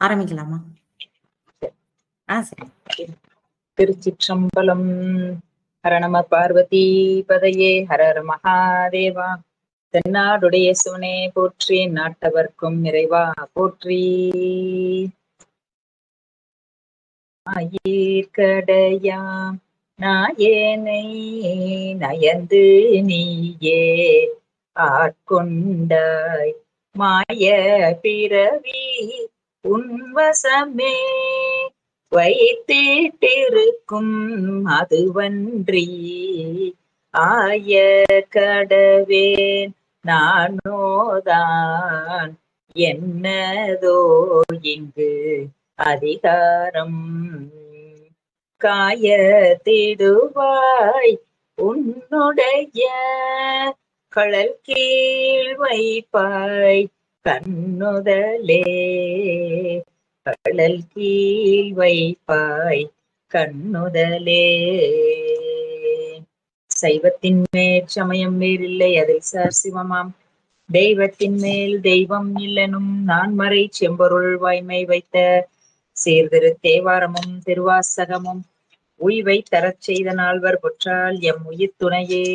ஆரம்பிக்கலாமா? சரி. திருச்சிற்றம்பலம். ஹர நம பார்வதி பதையே, ஹர ஹர மகாதேவா. தென்னாடுடைய சிவனே போற்றி, நாட்டவர்க்கும் இறைவா போற்றி. ஆயீர்கடையாம் நாயேனை நயந்து நீயே ஆட்கொண்டாய், மாய பிறவி உன்வசமே வைத்திட்டிருக்கும் அதுவன்றி ஆய கடவேன் நானோதான் என்னதோ இங்கு அதிகாரம். காயத்திடுவாய் உன்னுடைய கழல் கீழ் வைப்பாய் கண்ணுதலே, கழல் கீழ் வைப்பாய் கண்ணுதலே. சைவத்தின் மேற் சமயம் வேறில்லை, அதில் சார் சிவமாம். தெய்வத்தின் மேல் தெய்வம் இல்லனும் நான்மறை செம்பொருள் வாய்மை வைத்த சீர்திரு தேவாரமும் திருவாசகமும் உய்வை தரச் செய்த நால்வர் பொற்றால் எம் உயிர் துணையே.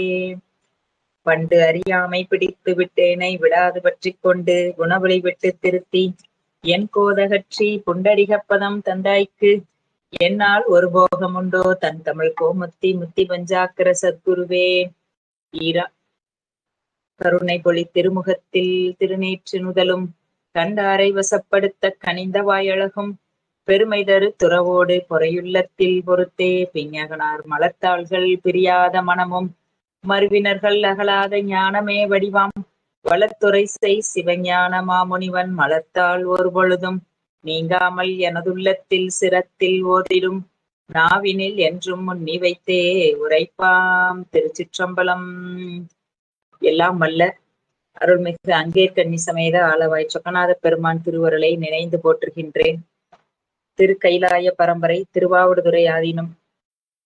பண்டு அறியாமை பிடித்து விட்டேனை விடாது பற்றி கொண்டு குணவழி விட்டு திருத்தி என் கோதகற்றி புண்டரிகப்பதம் தந்தாய்க்கு என்னால் ஒரு போகம் உண்டோ தன் தமிழ் கோமுத்தி முத்தி பஞ்சாக்கர சத்குருவே. ஈரா கருணை பொழி திருமுகத்தில் திருநேற்று நுதலும் கண்டாரை வசப்படுத்த கனிந்த வாயழகும் பெருமை தரு துறவோடு பொறையுள்ளத்தில் பொறுத்தே பிஞகனார் மலர்த்தாள்கள் பிரியாத மனமும் மருவினர்கள் அகலாத ஞானமே வடிவாம் வளத்துறை செய் சிவஞான மாமுனிவன் மலர்த்தாள் ஒரு பொழுதும் நீங்காமல் எனதுள்ளத்தில் சிரத்தில் ஓதிடும் நாவினில் என்றும் முன்னி வைத்தே உரைப்பாம். திருச்சிற்றம்பலம். எல்லாம் வல்ல அருள்மிகு அங்கேற்கண்ணி சமேத ஆலவாய் சொக்கநாத பெருமான் திருவருளை நினைந்து போற்றுகின்றேன். திரு கைலாய பரம்பரை திருவாவடுதுறை ஆதீனம்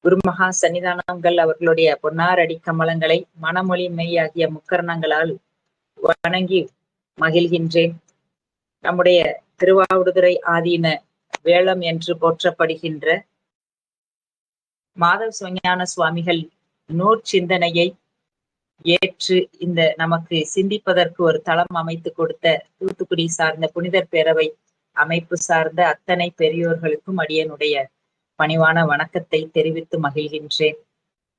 குருமகா சன்னிதானங்கள் அவர்களுடைய பொன்னாரடி கமலங்களை மனமொழி மெய் ஆகிய முக்கரணங்களால் வணங்கி மகிழ்கின்றேன். நம்முடைய திருவாவடுதுறை ஆதீன வேளம் என்று போற்றப்படுகின்ற மாதவ சிவஞான சுவாமிகள் நூற்சிந்தனையை ஏற்று இந்த நமக்கு சிந்திப்பதற்கு ஒரு தளம் அமைத்து கொடுத்த தூத்துக்குடி சார்ந்த புனிதர் பேரவை அமைப்பு சார்ந்த அத்தனை பெரியோர்களுக்கும் அடியனுடைய பணிவான வணக்கத்தை தெரிவித்து மகிழ்கின்றேன்.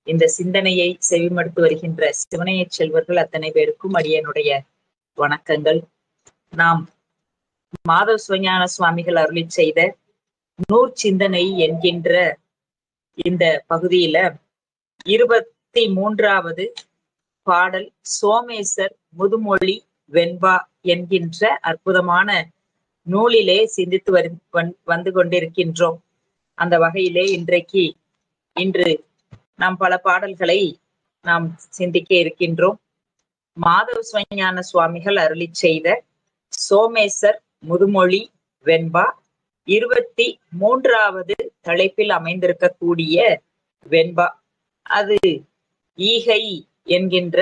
இந்த சிந்தனையை செவிமடுத்து வருகின்ற சிவனைய செல்வர்கள் அத்தனை பேருக்கும் அடியனுடைய வணக்கங்கள். நாம் மாதவ சிவஞான சுவாமிகள் அருளி செய்த நூற்சிந்தனை என்கின்ற இந்த பகுதியில 23வது பாடல் சோமேசர் முதுமொழி வெண்பா என்கின்ற அற்புதமான நூலிலே சிந்தித்து வந்து கொண்டிருக்கின்றோம். அந்த வகையிலே இன்று நாம் பல பாடல்களை நாம் சிந்திக்க இருக்கின்றோம். மாதவ சிவஞான சுவாமிகள் அருளி செய்த சோமேசர் முதுமொழி வெண்பா 23வது தலைப்பில் அமைந்திருக்கக்கூடிய வெண்பா. அது ஈகை என்கின்ற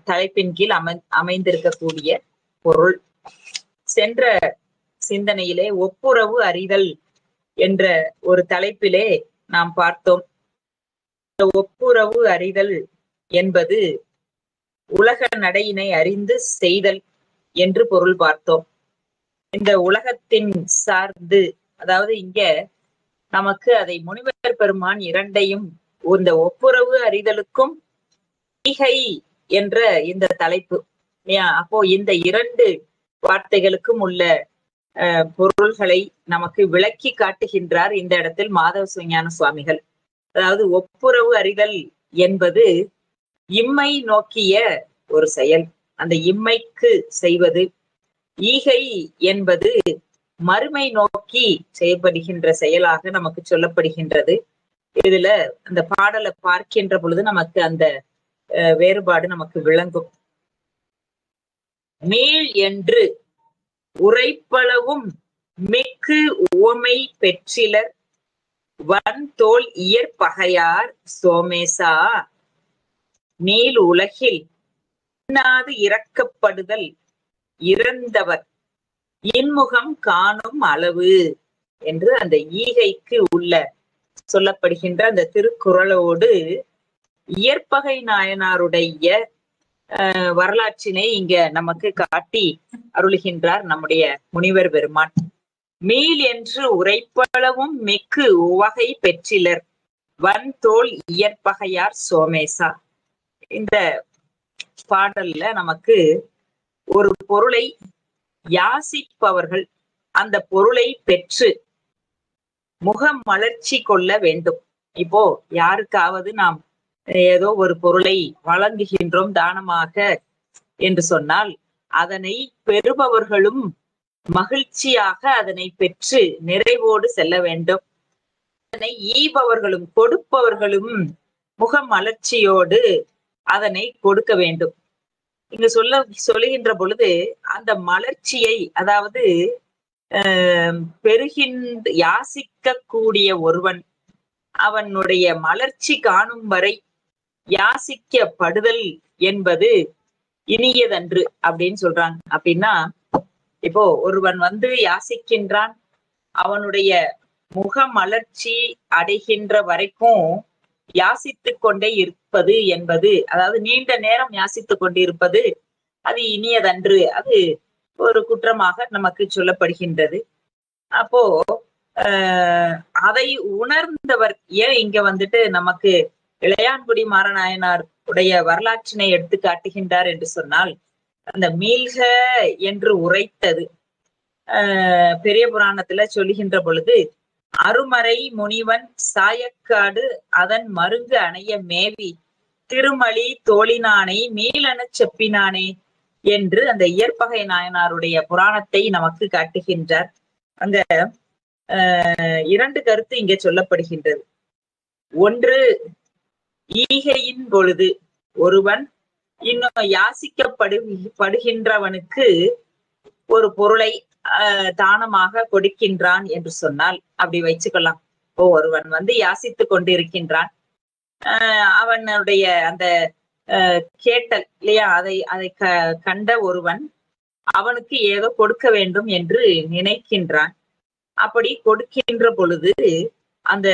தலைப்பின் கீழ் அமைந்திருக்கக்கூடிய பொருள். சென்ற சிந்தனையிலே ஒப்புரவு அறிதல் என்ற ஒரு தலைப்பிலே நாம் பார்த்தோம். ஒப்புரவு அறிதல் என்பது உலக நடையினை அறிந்து செய்தல் என்று பொருள் பார்த்தோம். இந்த உலகத்தின் சார்ந்து, அதாவது இங்க நமக்கு அதை முனிவர் பெருமான் இரண்டையும், இந்த ஒப்புரவு அறிதலுக்கும் ஈகை என்ற இந்த தலைப்பு, அப்போ இந்த இரண்டு வார்த்தைகளுக்கும் உள்ள பொருள்களை நமக்கு விளக்கி காட்டுகின்றார் இந்த இடத்தில் மாதவ சிவஞான சுவாமிகள். அதாவது ஒப்புரவு அறிதல் என்பது இம்மை நோக்கிய ஒரு செயல், அந்த இம்மைக்கு செய்வது. ஈகை என்பது மறுமை நோக்கி செய்யப்படுகின்ற செயலாக நமக்கு சொல்லப்படுகின்றது. இதுல அந்த பாடலை பார்க்கின்ற பொழுது நமக்கு அந்த வேறுபாடு நமக்கு விளங்கும். மீள் என்று உரைப்பளவும் மிக்கு உவமை பெற்றிலர் வன் தோல் இயற்பகையார் சோமேசா நீள் உலகில் இன்னாது இறக்கப்படுதல் இறந்தவர் இன்முகம் காணும் அளவு என்று அந்த ஈகைக்கு உள்ள சொல்லப்படுகின்ற அந்த திருக்குறளோடு இயற்பகை நாயனாருடைய வரலாற்றினை இங்க நமக்கு காட்டி அருளுகின்றார் நம்முடைய முனிவர் பெருமான். மீள் என்று உரைப்பளவும் மிக்கு உவகை பெற்றிலர் வன்தோள் இயற்பகையார் சோமேசா. இந்த பாடல்ல நமக்கு ஒரு பொருளை யாசிப்பவர்கள் அந்த பொருளை பெற்று முகமலர்ச்சி கொள்ள வேண்டும். இப்போ யாருக்காவது நாம் ஏதோ ஒரு பொருளை வழங்குகின்றோம் தானமாக என்று சொன்னால் அதனை பெறுபவர்களும் மகிழ்ச்சியாக அதனை பெற்று நிறைவோடு செல்ல வேண்டும். அதனை ஈபவர்களும் கொடுப்பவர்களும் முகமலர்ச்சியோடு அதனை கொடுக்க வேண்டும். இங்க சொல்லுகின்ற பொழுது அந்த மலர்ச்சியை, அதாவது யாசிக்க கூடிய ஒருவன் அவனுடைய மலர்ச்சி காணும் வரை யாசிக்கப்படுதல் என்பது இனியதன்று அப்படின்னு சொல்றாங்க. அப்படின்னா இப்போ ஒருவன் யாசிக்கின்றான், அவனுடைய முகமலர்ச்சி அடைகின்ற வரைக்கும் யாசித்துக் கொண்டே இருப்பது என்பது, அதாவது நீண்ட நேரம் யாசித்துக் கொண்டிருப்பது அது இனியதன்று, அது ஒரு குற்றமாக நமக்கு சொல்லப்படுகின்றது. அப்போ அதை உணர்ந்தவர் ஏன் இங்க நமக்கு இளையான்குடி மாறநாயனார் உடைய வரலாற்றினை எடுத்து காட்டுகின்றார் என்று சொன்னால், அந்த மீள்க என்று உரைத்தது பெரிய புராணத்துல சொல்லுகின்ற பொழுது, அருமறை முனிவன் சாயக்காடு அதன் மருங்கு அணைய மேவி திருமலி தோழினானை மீளெனச் செப்பினானே என்று அந்த இயற்பகை நாயனாருடைய புராணத்தை நமக்கு காட்டுகின்றார். அங்க இரண்டு கருத்து இங்கே சொல்லப்படுகின்றது. ஒன்று, ஈகையின் பொழுது ஒருவன் இன்னும் யாசிக்கப்படுகின்றவனுக்கு ஒரு பொருளை தானமாக கொடுக்கின்றான் என்று சொன்னால் அப்படி வச்சுக்கலாம். இப்போ ஒருவன் யாசித்து கொண்டிருக்கின்றான், அவனுடைய அந்த கேட்டல் இல்லையா, அதை கண்ட ஒருவன் அவனுக்கு ஏதோ கொடுக்க வேண்டும் என்று நினைக்கின்றான். அப்படி கொடுக்கின்ற பொழுது அந்த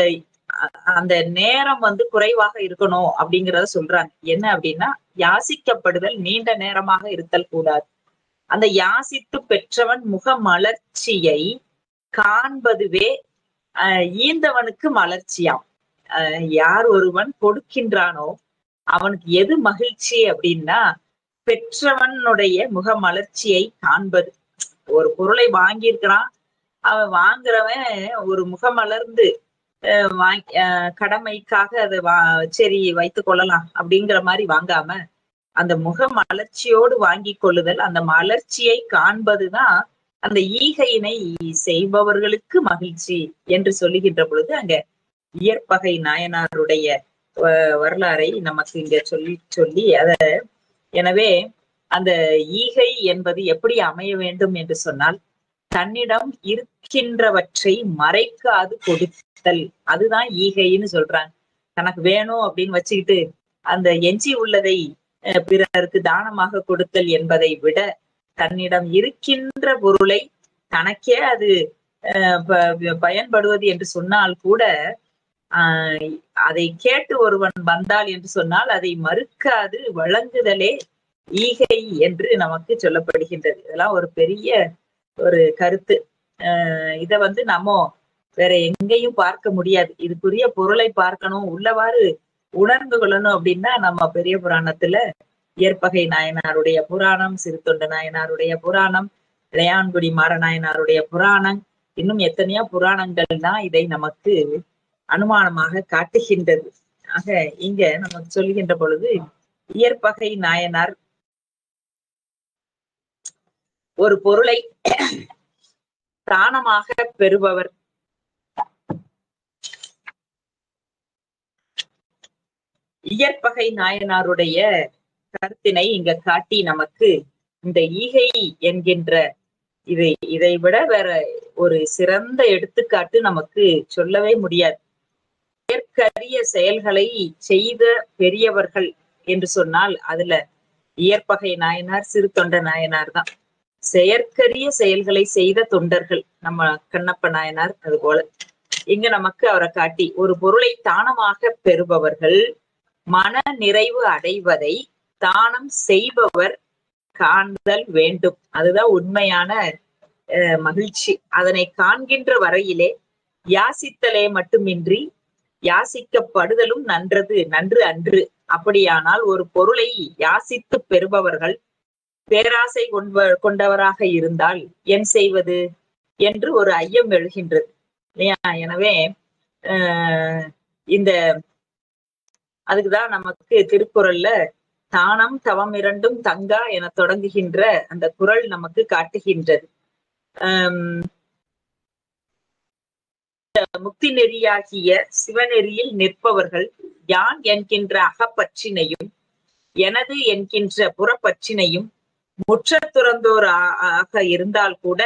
அந்த நேரம் குறைவாக இருக்கணும் அப்படிங்கிறத சொல்றாங்க. என்ன அப்படின்னா, யாசிக்கப்படுதல் நீண்ட நேரமாக இருத்தல் கூடாது. அந்த யாசித்து பெற்றவன் முகமலர்ச்சியை காண்பதுவே ஈந்தவனுக்கு மலர்ச்சியாம். யார் ஒருவன் கொடுக்கின்றானோ அவனுக்கு எது மகிழ்ச்சி அப்படின்னா, பெற்றவனுடைய முகமலர்ச்சியை காண்பது. ஒரு பொருளை வாங்கியிருக்கிறான், அவன் வாங்குறவன் ஒரு முகமலர்ந்து கடமைக்காக அதை சரி வைத்துக் கொள்ளலாம் அப்படிங்கிற மாதிரி வாங்காம அந்த முக மலர்ச்சியோடு வாங்கி கொள்ளுதல், அந்த மலர்ச்சியை காண்பதுதான் அந்த ஈகையினை செய்பவர்களுக்கு மகிழ்ச்சி என்று சொல்லுகின்ற பொழுது அங்க இயற்பகை நாயனாருடைய வரலாறை நமக்கு இங்க சொல்லி எனவே அந்த ஈகை என்பது எப்படி அமைய வேண்டும் என்று சொன்னால், தன்னிடம் இருக்கின்றவற்றை மறைக்காது கொடுத்தல், அதுதான் ஈகைன்னு சொல்றாங்க. தனக்கு வேணும் அப்படின்னு வச்சுக்கிட்டு அந்த எஞ்சி உள்ளதை பிறருக்கு தானமாக கொடுத்தல் என்பதை விட, தன்னிடம் இருக்கின்ற பொருளை தனக்கே அது பயன்படுவது என்று சொன்னால் கூட அதை கேட்டு ஒருவன் வந்தால் என்று சொன்னால் அதை மறுக்காது வழங்குதலே ஈகை என்று நமக்கு சொல்லப்படுகின்றது. இதெல்லாம் ஒரு பெரிய ஒரு கருத்து. இத நம்ம வேற எங்கேயும் பார்க்க முடியாது. இதுக்குரிய பொருளை பார்க்கணும், உள்ளவாறு உணர்ந்து கொள்ளணும் அப்படின்னா நம்ம பெரிய புராணத்துல இயற்பகை நாயனாருடைய புராணம், சிறுத்தொண்ட நாயனாருடைய புராணம், இளையான்குடி மாறநாயனாருடைய புராணம், இன்னும் எத்தனையோ புராணங்கள் தான் இதை நமக்கு அனுமானமாக காட்டுகின்றது. ஆக இங்க நமக்கு சொல்லுகின்ற பொழுது இயற்பகை நாயனார் ஒரு பொருளை தானமாக பெறுபவர். இயற்பகை நாயனாருடைய கருத்தினை இங்க காட்டி நமக்கு இந்த ஈகை என்கின்ற இதை விட வேற ஒரு சிறந்த எடுத்துக்காட்டு நமக்கு சொல்லவே முடியாது. இயற்கரிய செயல்களை செய்த பெரியவர்கள் என்று சொன்னால் அதுல இயற்பகை நாயனார், சிறுத்தொண்ட நாயனார் தான். செயற்கரிய செயல்களை செய்த தொண்டர்கள் நம்ம கண்ணப்ப நாயனார். அது போல இங்க நமக்கு அவரை காட்டி ஒரு பொருளை தானமாக பெறுபவர்கள் மன நிறைவு அடைவதை தானம் செய்பவர் காண்தல் வேண்டும். அதுதான் உண்மையான மகிழ்ச்சி. அதனை காண்கின்ற வரையிலே யாசித்தலே மட்டுமின்றி யாசிக்கப்படுதலும் நன்று அன்று. அப்படியானால் ஒரு பொருளை யாசித்து பெறுபவர்கள் பேராசை கொண்டவராக இருந்தால் என் செய்வது என்று ஒரு ஐயம் எழுகின்றது இல்லையா? எனவே இந்த அதுக்குதான் நமக்கு திருக்குறள்ல தானம் தவம் இரண்டும் தங்கா என தொடங்குகின்ற அந்த குறள் நமக்கு காட்டுகின்றது. முக்தி நெறியாகிய சிவநெறியில் நிற்பவர்கள் யான் என்கின்ற அகப்பற்றினையும் எனது என்கின்ற புறப்பற்றினையும் முற்ற துறந்தோர் ஆக இருந்தால் கூட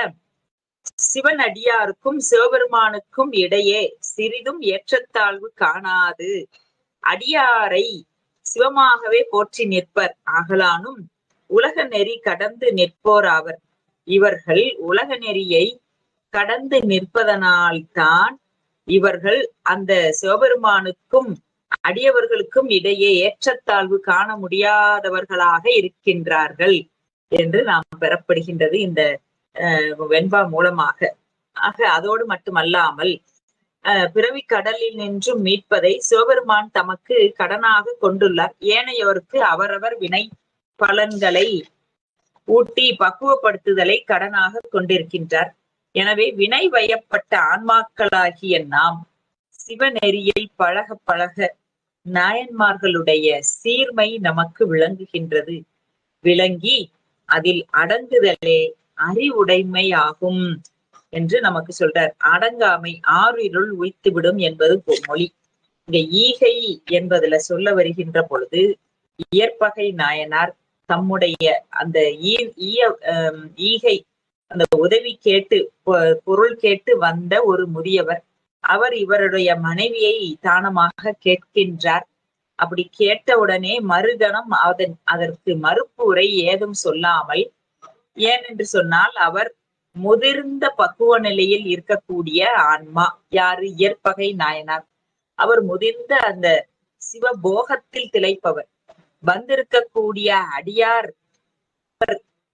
சிவனடியாருக்கும் சிவபெருமானுக்கும் இடையே சிறிதும் ஏற்றத்தாழ்வு காணாது அடியாரை சிவமாகவே போற்றி நிற்பர் ஆகலானும் உலக நெறி கடந்து நிற்போர் ஆவர். இவர்கள் உலக நெறியை கடந்து நிற்பதனால்தான் இவர்கள் அந்த சிவபெருமானுக்கும் அடியவர்களுக்கும் இடையே ஏற்றத்தாழ்வு காண முடியாதவர்களாக இருக்கின்றார்கள் என்று நாம் பெறப்படுகின்றது இந்த வெண்பா மூலமாக. ஆக அதோடு மட்டுமல்லாமல் பிறவி கடலில் நின்றும் மீட்பதை சிவபெருமான் தமக்கு கடனாக கொண்டுள்ளார். ஏனையோருக்கு அவரவர் வினை பலன்களை ஊட்டி பக்குவப்படுத்துதலை கடனாக கொண்டிருக்கின்றார். எனவே வினை வயப்பட்ட ஆன்மாக்களாகிய நாம் சிவநெறியில் பழக பழக நாயன்மார்களுடைய சீர்மை நமக்கு விளங்குகின்றது. விளங்கி அதில் அடங்குதலே அறிவுடைமை ஆகும் என்று நமக்கு சொல்றார். அடங்காமை ஆறிருள் உய்த்துவிடும் என்பது மொழி. இங்க ஈகை என்பதுல சொல்ல வருகின்ற பொழுது இயற்பகை நாயனார் தம்முடைய அந்த ஈகை அந்த உதவி கேட்டு பொருள் கேட்டு வந்த ஒரு முதியவர். அவர் இவருடைய மனைவியை தானமாக கேட்கின்றார். அப்படி கேட்டவுடனே மறுகணம் அதற்கு மறுப்பு உரை ஏதும் சொல்லாமல், ஏனென்று சொன்னால் அவர் முதிர்ந்த பக்குவ நிலையில் இருக்கக்கூடிய ஆன்மா. யாரு? இயற்பகை நாயனார். அவர் முதிர்ந்த அந்த சிவபோகத்தில் திளைப்பவர். வந்திருக்கக்கூடிய அடியார்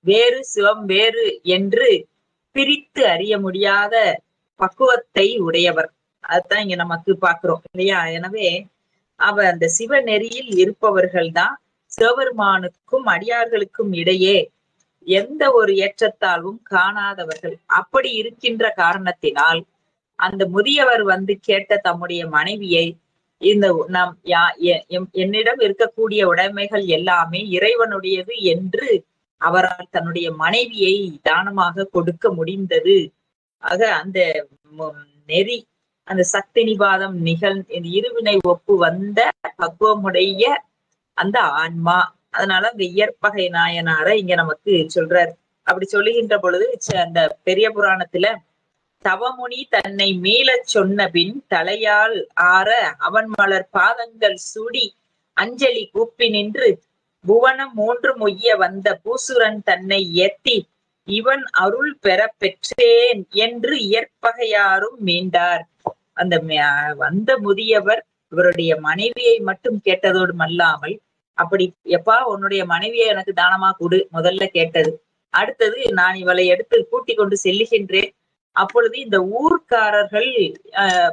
வேறு சிவம் வேறு என்று பிரித்து அறிய முடியாத பக்குவத்தை உடையவர். அதுதான் இங்க நமக்கு பாக்குறோம் இல்லையா? எனவே அவர் அந்த சிவ நெறியில் இருப்பவர்கள் தான் சிவபெருமானுக்கும் அடியார்களுக்கும் இடையே எந்த ஒரு ஏற்றத்தாழ்வும் காணாதவர்கள். அப்படி இருக்கின்ற காரணத்தினால் அந்த முதியவர் வந்து கேட்ட தம்முடைய மனைவியை இந்த நாம் என்னிடம் இருக்கக்கூடிய உடைமைகள் எல்லாமே இறைவனுடையது என்று அவரால் தன்னுடைய மனைவியை தானமாக கொடுக்க முடிந்தது. ஆக அந்த நெறி அந்த சக்தி நிபாதம் இருவினை ஒப்பு வந்த பக்குவமுடைய அந்த ஆன்மா. அதனால அந்த இயற்பகை நாயனாரை இங்க நமக்கு சொல்றார். அப்படி சொல்லுகின்ற பொழுது அந்த பெரிய புராணத்துல தவமுனி தன்னை மீளச் சொன்ன பின் தலையால் ஆற அவன் மலர் பாதங்கள் சூடி அஞ்சலி கூப்பி நின்று புவனம் 3 மொய்ய வந்த பூசுரன் தன்னை ஏத்தி இவன் அருள் பெற பெற்றேன் என்று இயற்பகையாரும் மீண்டார். அந்த வந்த முதியவர் இவருடைய மனைவியை மட்டும் கேட்டதோடு அல்லாமல், அப்படி எப்பா உன்னுடைய மனைவியை எனக்கு தானமா கொடு முதல்ல கேட்டது. அடுத்தது நான் இவளை எடுத்து கூட்டிக் கொண்டு செல்லுகின்றேன். அப்பொழுது இந்த ஊர்க்காரர்கள்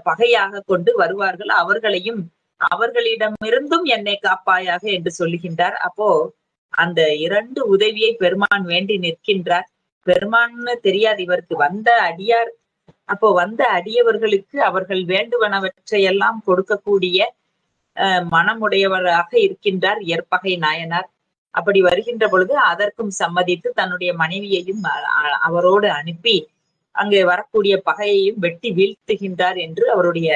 பகையாக கொண்டு வருவார்கள், அவர்களையும் அவர்களிடமிருந்தும் என்னை காப்பாயாக என்று சொல்லுகின்றார். அப்போ அந்த 2 உதவியை பெருமான் வேண்டி நிற்கின்றார். பெருமான்னு தெரியாது இவருக்கு, வந்த அடியார். அப்போ வந்த அடியவர்களுக்கு அவர்கள் வேண்டுவனவற்றையெல்லாம் கொடுக்கக்கூடிய மனமுடையவராக இருக்கின்றார் இயற்பகை நாயனார். அப்படி வருகின்ற பொழுது அதற்கும் சம்மதித்து தன்னுடைய மனைவியையும் அவரோடு அனுப்பி அங்கே வரக்கூடிய பகையையும் வெட்டி வீழ்த்துகின்றார் என்று அவருடைய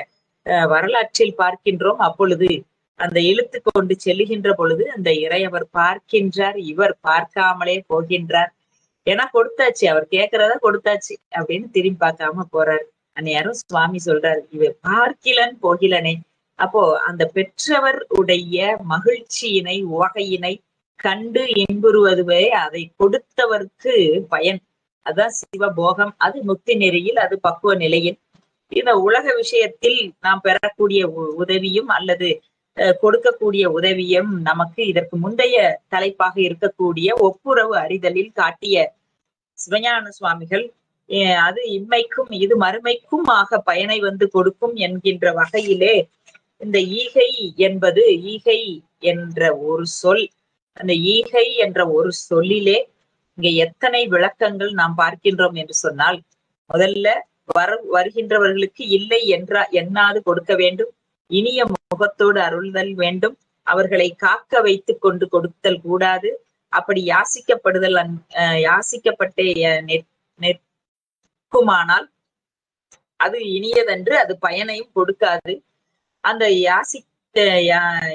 வரலாற்றில் பார்க்கின்றோம். அப்பொழுது அந்த இழுத்து கொண்டு செல்லுகின்ற பொழுது அந்த இறையவர் பார்க்கின்றார், இவர் பார்க்காமலே போகின்றார். ஏன்னா கொடுத்தாச்சு, அவர் கேட்கிறத கொடுத்தாச்சு அப்படின்னு திரும்பி பார்க்காம போறாரு. அந்நேரம் சுவாமி சொல்றாரு, இவர் பார்க்கிலன் போகிலனே. அப்போ அந்த பெற்றவர் உடைய மகிழ்ச்சியினை உவகையினை கண்டு இன்புறுவதுவே அதை கொடுத்தவர்க்கு பயன். அதான் சிவபோகம். அது முக்தி நெறியில், அது பக்குவ நிலையில். இந்த உலக விஷயத்தில் நாம் பெறக்கூடிய உதவியும் அல்லது கொடுக்கக்கூடிய உதவியும் நமக்கு இதற்கு முந்தைய தலைப்பாக இருக்கக்கூடிய ஒப்புரவு அறிதலில் காட்டிய சிவஞான சுவாமிகள் அது இம்மைக்கும் இது மறுமைக்கும் ஆக பயனை வந்து கொடுக்கும் என்கின்ற வகையிலே இந்த ஈகை என்பது, ஈகை என்ற ஒரு சொல், அந்த ஈகை என்ற ஒரு சொல்லிலே இங்க எத்தனை விளக்கங்கள் நாம் பார்க்கின்றோம் என்று சொன்னால், முதல்ல வருகின்றவர்களுக்கு இல்லை எண்ணாது கொடுக்க வேண்டும், இனிய முகத்தோடு அருள்தல் வேண்டும், அவர்களை காக்க வைத்துக் கொண்டு கொடுத்தல் கூடாது. அப்படி யாசிக்கப்படுதல் யாசிக்கப்பட்டே நிற்குமானால் அது இனியதன்று, அது பயனையும் கொடுக்காது. அந்த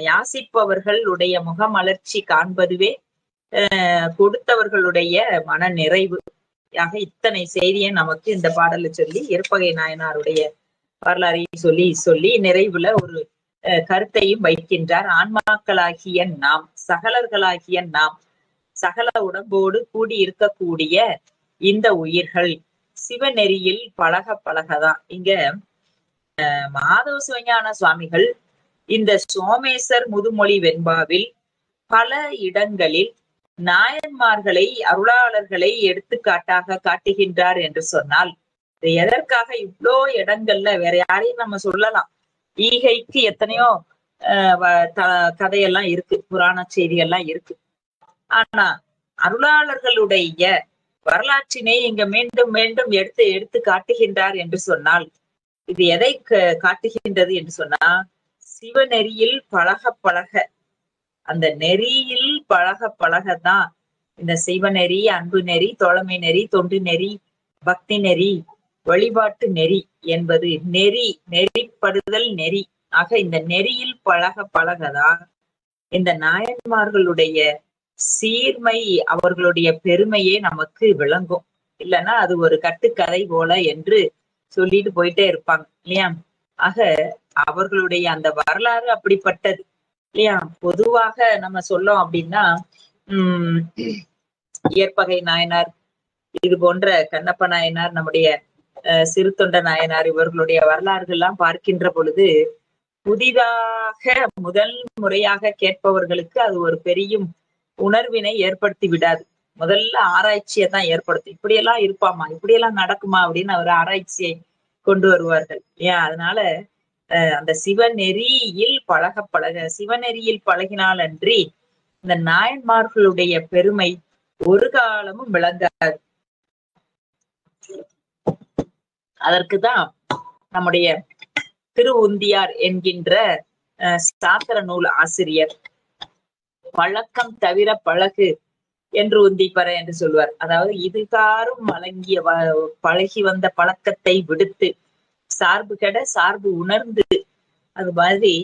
யாசிப்பவர்களுடைய முகமலர்ச்சி காண்பதுவே கொடுத்தவர்களுடைய மன நிறைவு. ஆக இத்தனை செய்தியை நமக்கு இந்த பாடலை சொல்லி இருப்பகை நாயனாருடைய வரலாறையும் சொல்லி நிறைவுல ஒரு கருத்தையும் வைக்கின்றார். ஆன்மாக்களாகிய நாம், சகலர்களாகிய நாம், சகல உடம்போடு கூடி இருக்கக்கூடிய இந்த உயிர்கள் சிவநெறியில் பழக பழகதான். இங்க மாதவ சிவஞான சுவாமிகள் இந்த சோமேசர் முதுமொழி வெண்பாவில் பல இடங்களில் நாயன்மார்களை, அருளாளர்களை எடுத்துக்காட்டாக காட்டுகின்றார் என்று சொன்னால், எதற்காக இவ்வளோ இடங்கள்ல வேற யாரையும் நம்ம சொல்லலாம். ஈகைக்கு எத்தனையோ கதையெல்லாம் இருக்கு, புராண செய்திகள்லாம் இருக்கு. ஆனா அருளாளர்களுடைய வரலாற்றினை இங்க மீண்டும் மீண்டும் எடுத்து காட்டுகின்றார் என்று சொன்னால், இது எதை காட்டுகின்றது என்று சொன்னா, சிவநெறியில் பழக பழக, அந்த நெறியில் பழக பழகதான் இந்த சிவநெறி, அன்பு நெறி, தோழமை நெறி, தொண்டு நெறி, பக்தி நெறி, வழிபாட்டு நெறி என்பது நெறி, நெறிப்படுதல் நெறி. ஆக இந்த நெறியில் பழக பழகதான் இந்த நாயன்மார்களுடைய சீர்மை, அவர்களுடைய பெருமையே நமக்கு விளங்கும். இல்லைன்னா அது ஒரு கட்டுக்கதை போல என்று சொல்லிட்டு போயிட்டே இருப்பாங்க இல்லையா. ஆக அவர்களுடைய அந்த வரலாறு அப்படிப்பட்டது இல்லையா. பொதுவாக நம்ம சொல்லோம் அப்படின்னா இயற்பகை நாயனார், இது போன்ற கண்ணப்ப நாயனார், நம்முடைய சிறுத்தொண்ட நாயனார், இவர்களுடைய வரலாறுகள் எல்லாம் பார்க்கின்ற பொழுது புதிதாக முதல் முறையாக கேட்பவர்களுக்கு அது ஒரு பெரிய உணர்வினை ஏற்படுத்தி விடாது. முதல்ல ஆராய்ச்சியை தான் ஏற்படுத்தும். இப்படியெல்லாம் இருப்பாமா, இப்படியெல்லாம் நடக்குமா அப்படின்னு அவர் ஆராய்ச்சியை கொண்டு வருவார்கள் ஏன். அதனால அந்த சிவநெறியில் பழக பழக, சிவநெறியில் பழகினால் அன்றி இந்த நாயன்மார்களுடைய பெருமை ஒரு காலமும் விளங்காது. அதற்குதான் நம்முடைய திருவுந்தியார் என்கின்ற சாத்திர நூல் ஆசிரியர் பழக்கம் தவிர பழகு என்று உந்திப்பற என்று சொல்வார். அதாவது இதுகாரும் வழங்கிய பழகி வந்த பழக்கத்தை விடுத்து சார்பு கெட சார்பு உணர்ந்து, அது மாதிரி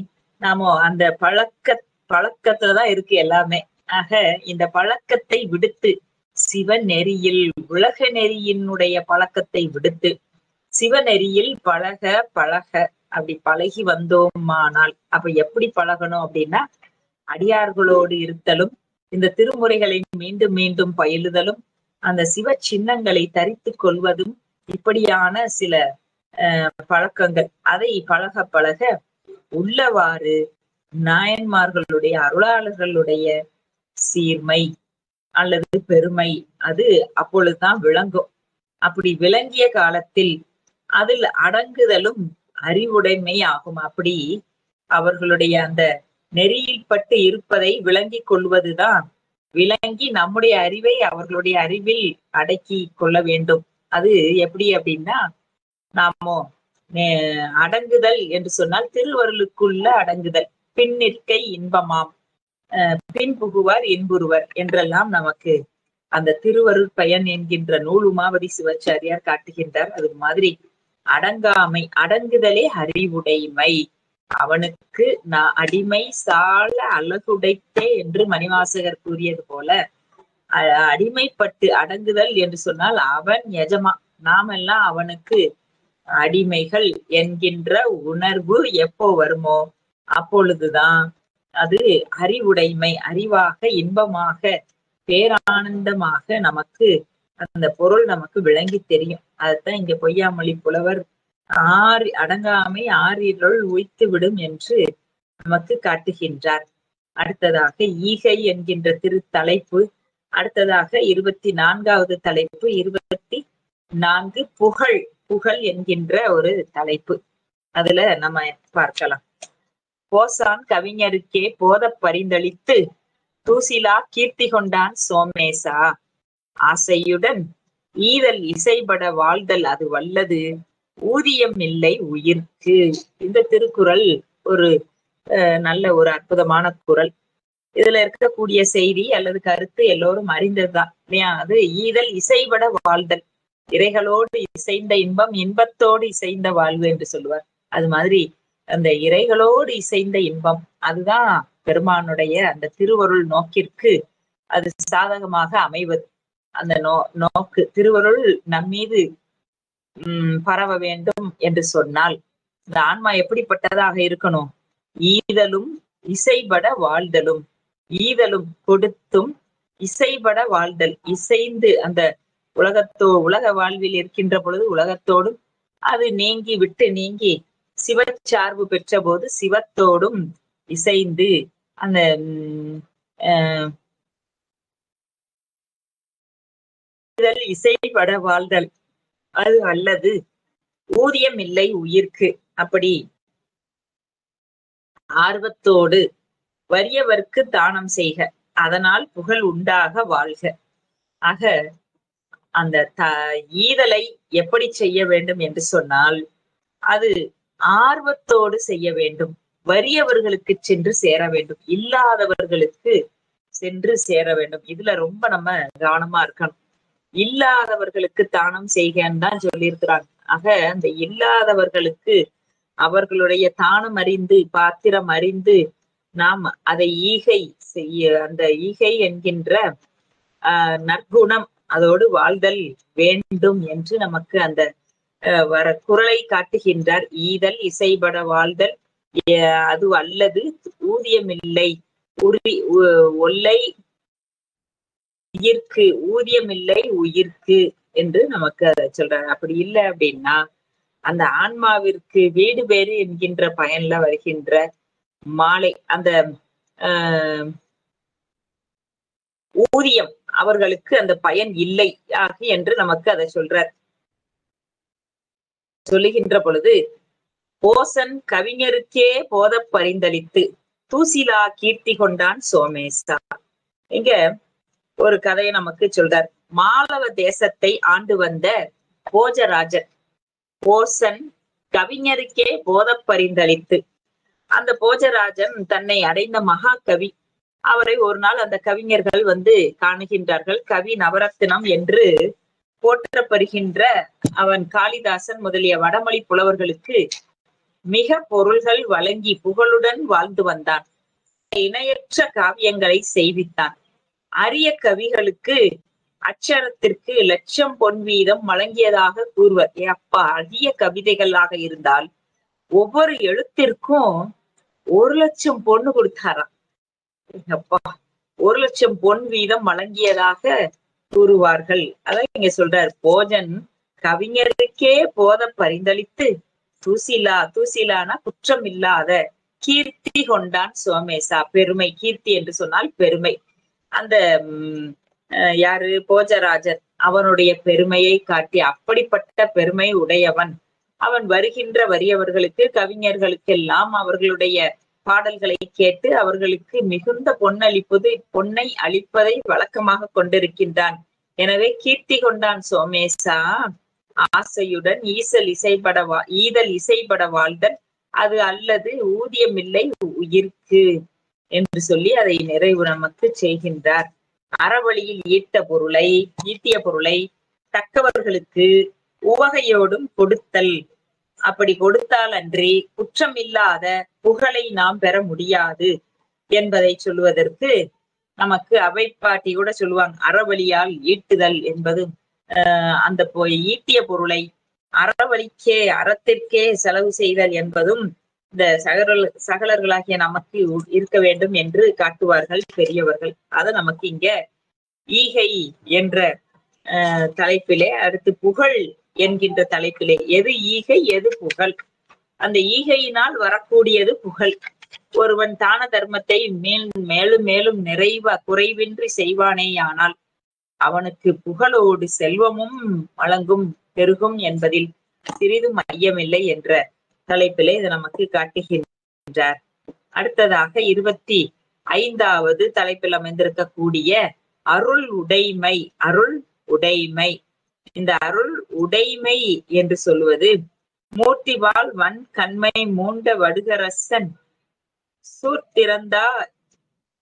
நாம அந்த பழக்கத்துலதான் இருக்கு எல்லாமே. ஆக இந்த பழக்கத்தை விடுத்து சிவநெறியில், உலக நெறியினுடைய பழக்கத்தை விடுத்து சிவநெறியில் பழக பழக, அப்படி பழகி வந்தோமானால் அப்ப எப்படி பழகணும் அப்படின்னா, அடியார்களோடு இருத்தலும், இந்த திருமுறைகளை மீண்டும் மீண்டும் பயிலுதலும், அந்த சிவ சின்னங்களை தரித்து கொள்வதும், இப்படியான சில பழக்கங்கள். அதை பழக பழக உள்ளவாறு நாயன்மார்களுடைய, அருளாளர்களுடைய சீர்மை அல்லது பெருமை அது அப்பொழுதுதான் விளங்கும். அப்படி விளங்கிய காலத்தில் அதில் அடங்குதலும் அறிவுடைமை ஆகும். அப்படி அவர்களுடைய அந்த நெறியில் பட்டு இருப்பதை விளங்கிக் கொள்வதுதான், விளங்கி நம்முடைய அறிவை அவர்களுடைய அறிவில் அடக்கி கொள்ள வேண்டும். அது எப்படி அப்படின்னா, நாமோ அடங்குதல் என்று சொன்னால் திருவருளுக்குள்ள அடங்குதல். பின்னிற்கை இன்பமாம், பின் புகுவார் இன்புறுவர் என்றெல்லாம் நமக்கு அந்த திருவருள் பயன் என்கின்ற நூல் உமாவதி சிவாச்சாரியார் காட்டுகின்றார். அது மாதிரி அடங்காமை, அடங்குதலே அறிவுடைமை. அவனுக்கு நான் அடிமை சால அழகுடைத்தே என்று மணிவாசகர் கூறியது போல, அடிமைப்பட்டு அடங்குதல் என்று சொன்னால் அவன் எஜமா, நாமெல்லாம் அவனுக்கு அடிமைகள் என்கின்ற உணர்வு எப்போ வருமோ அப்பொழுதுதான் அது அறிவுடைமை, அறிவாக, இன்பமாக, பேரானந்தமாக நமக்கு அந்த பொருள் நமக்கு விளங்கி தெரியும். அதைத்தான் இங்க பொய்யாமொழி புலவர் அடங்காமை ஆறிருள் உய்த்து விடும் என்று நமக்கு காட்டுகின்றார். அடுத்ததாக ஈகை என்கின்ற திருத்தலைப்பு. அடுத்ததாக 24வது தலைப்பு 24 புகழ். புகழ் என்கின்ற ஒரு தலைப்பு. அதுல நம்ம பார்க்கலாம். போசான் கவிஞருக்கே போதப் பரிந்தளித்து தூசிலா கீர்த்தி கொண்டான் சோமேசா. ஆசையுடன் ஈதல் இசைபட வாழ்தல் அது வல்லது, ஊதியம் இல்லை உயிர்க்கு. இந்த திருக்குறள் ஒரு நல்ல ஒரு அற்புதமான குறள். இதுல இருக்கக்கூடிய செய்தி அல்லது கருத்து எல்லோரும் அறிந்ததுதான் இல்லையா? அது ஈதல் இசைபட வாழ்தல், இறைகளோடு இசைந்த இன்பம், இன்பத்தோடு இசைந்த வாழ்வு என்று சொல்லுவார். அது மாதிரி அந்த இறைகளோடு இசைந்த இன்பம், அதுதான் பெருமானுடைய அந்த திருவருள் நோக்கிற்கு அது சாதகமாக அமைவது. அந்த நோக்கு திருவருள் நம்மீது பரவ வேண்டும் என்று சொன்னால் இந்த ஆன்மா எப்படிப்பட்டதாக இருக்கணும்? ஈதலும் இசைபட வாழ்தலும். ஈதலும் கொடுத்தும் இசைபட வாழ்தல், இசைந்து அந்த உலக வாழ்வில் இருக்கின்ற பொழுது உலகத்தோடும் அது நீங்கி விட்டு நீங்கி சிவச்சார்பு பெற்ற போது சிவத்தோடும் இசைந்து அந்த இசைபட வாழ்தல் அது அல்லது ஊதியம் இல்லை உயிர்க்கு. அப்படி ஆர்வத்தோடு வறியவர்க்கு தானம் செய்க, அதனால் புகழ் உண்டாக வாழ்க. ஆக அந்த ஈதலை எப்படி செய்ய வேண்டும் என்று சொன்னால் அது ஆர்வத்தோடு செய்ய வேண்டும். வறியவர்களுக்கு சென்று சேர வேண்டும், இல்லாதவர்களுக்கு சென்று சேர வேண்டும். இதுல ரொம்ப நம்ம கவனமா இருக்கணும். இல்லாதவர்களுக்கு தானம் செய்கன்னு தான் சொல்லியிருக்கிறாங்க. ஆக அந்த இல்லாதவர்களுக்கு அவர்களுடைய தானம் அறிந்து, பாத்திரம் அறிந்து நாம் அதை ஈகை செய்ய, அந்த ஈகை என்கின்ற நற்குணம் அதோடு வாழ்தல் வேண்டும் என்று நமக்கு அந்த வர குறளை காட்டுகின்றார். ஈதல் இசைபட வாழ்தல் அது அல்லது ஊதியமில்லை ஒல்லை உயிர்க்கு, ஊதியமில்லை உயிர்க்கு என்று நமக்கு அதை சொல்றாங்க. அப்படி இல்லை அப்படின்னா அந்த ஆன்மாவிற்கு வீடு பேறு என்கின்ற பயன்ல வருகின்ற மாலை அந்த ஊதியம் அவர்களுக்கு அந்த பயன் இல்லை என்று நமக்கு அதை சொல்றார். சொல்லுகின்ற பொழுது போசன் கவிஞருக்கே போத பரிந்தளித்து தூசிலா கீர்த்தி கொண்டான் சோமேசா. இங்க ஒரு கதையை நமக்கு சொல்றார். மாலவ தேசத்தை ஆண்டு வந்த போஜராஜர் போசன் கவிஞருக்கே போத பரிந்தளித்து, அந்த போஜராஜன் தன்னை அடைந்த மகா கவி, அவரை ஒரு நாள் அந்த கவிஞர்கள் காணுகின்றார்கள். கவி நவரத்தினம் என்று போற்றப்படுகின்ற அவன் காளிதாசன் முதலிய வடமொழி புலவர்களுக்கு மிக பொருள்கள் வழங்கி புகழுடன் வாழ்ந்து வந்தான். இணையற்ற காவியங்களை செய்வித்தான். அரிய கவிகளுக்கு அச்சரத்திற்கு 1,00,000 பொன் வீதம் வழங்கியதாக கூறுவர். அப்பா, அரிய கவிதைகளாக இருந்தால் ஒவ்வொரு எழுத்திற்கும் 1,00,000 பொண்ணு கொடுத்தாராம். அப்பா, 1,00,000 பொன் வீதம் வழங்கியதாக கூறுவார்கள். அதான் இங்க சொல்றார். போஜன் கவிஞருக்கே போத பரிந்தளித்து தூசிலானா குற்றம் இல்லாத கீர்த்தி கொண்டான் சோமேசா. பெருமை, கீர்த்தி என்று சொன்னால் பெருமை. அந்த யாரு போஜராஜர் அவனுடைய பெருமையை காட்டி, அப்படிப்பட்ட பெருமை உடையவன் அவன் வருகின்ற வறியவர்களுக்கு கவிஞர்களுக்கெல்லாம் அவர்களுடைய பாடல்களை கேட்டு அவர்களுக்கு மிகுந்த பொன்னை அளிப்பதை வழக்கமாக கொண்டிருக்கின்றான். எனவே கீர்த்தி கொண்டான் சோமேசா. ஆசையுடன் ஈதல் இசைபட வாழ்தல் அது அல்லது ஊதியமில்லை உயிர்க்கு என்று சொல்லி அதை நிறைவு நமக்கு செய்கின்றார். அறவழியில் ஈட்டிய பொருளை தக்கவர்களுக்கு உவகையோடும் கொடுத்தல். அப்படி கொடுத்தால் அன்றி குற்றம் இல்லாத புகழை நாம் பெற முடியாது என்பதை சொல்லுவதற்கு நமக்கு அவைப்பாட்டி கூட சொல்லுவாங்க. அறவழியால் ஈட்டுதல் என்பது அந்த ஈட்டிய பொருளை அறவழிக்கே, அறத்திற்கே செலவு செய்தல் என்பதும் இந்த சகலர்களாகிய நமக்கு இருக்க வேண்டும் என்று காட்டுவார்கள் பெரியவர்கள். அதை நமக்கு இங்க ஈகை என்ற தலைப்பிலே, அடுத்து புகழ் என்கின்ற தலைப்பிலே, எது ஈகை எது புகழ். அந்த ஈகையினால் வரக்கூடியது புகழ். ஒருவன் தான தர்மத்தை மேலும் மேலும் குறைவின்றி செய்வானேயானால் அவனுக்கு புகழோடு செல்வமும் வழங்கும் பெருகும் என்பதில் சிறிதும் ஐயமில்லை என்ற தலைப்பிலே இது நமக்கு காட்டுகின்றார். அடுத்ததாக 25வது தலைப்பில் அமைந்திருக்கக்கூடிய அருள் உடைமை. அருள் உடைமை. இந்த அருள் உடைமை என்று சொல்லுவது, மூர்த்திவாள் வன் கண்மை மூண்ட வடுகரசன்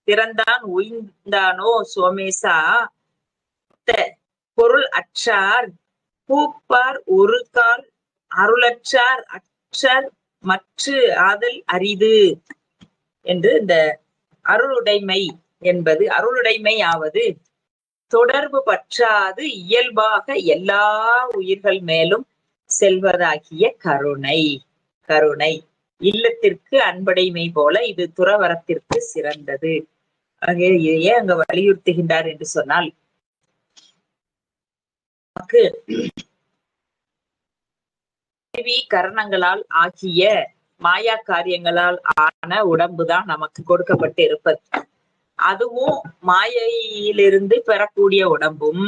திறந்தான் உய்ந்தானோ சோமேசா பொருள் அற்றார் பூப்பார் ஒரு கால் அருளற்றார் அற்றர் மற்ற ஆதல் அரிது என்று இந்த அருளுடைமை என்பது, அருளுடைமையாவது தொடர்பு பற்றாது இயல்பாக எல்லா உயிர்கள் மேலும் செல்வதாகிய கருணை. கருணை இல்லத்திற்கு அன்படைமை போல இது துறவரத்திற்கு சிறந்தது. ஏன் அங்க வலியுறுத்துகின்றார் என்று சொன்னால், நமக்கு கரணங்களால் ஆகிய மாயா காரியங்களால் ஆன உடம்புதான் நமக்கு கொடுக்கப்பட்டு இருப்பது. அதுவும் மாயையிலிருந்து பெறக்கூடிய உடம்பும்,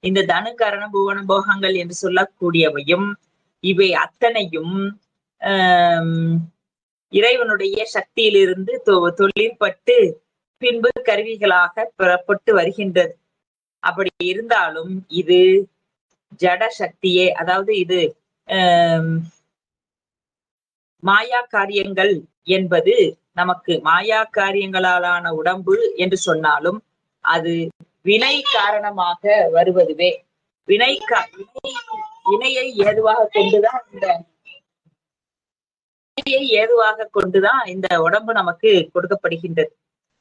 இந்த தனு கரண புவன போகங்கள் என்று சொல்லக்கூடியவையும், இவை அத்தனையும் இறைவனுடைய சக்தியிலிருந்து தொழிற்பட்டு பின்பு கருவிகளாக பெறப்பட்டு வருகின்றது. அப்படி இருந்தாலும் இது ஜட சக்தியே, அதாவது இது மாயா காரியங்கள் என்பது நமக்கு மாயா காரியங்களாலான உடம்பு என்று சொன்னாலும் அது வினை காரணமாக வருவதுவே. வினையை ஏதுவாக கொண்டுதான் இந்த உடம்பு நமக்கு கொடுக்கப்படுகின்றது.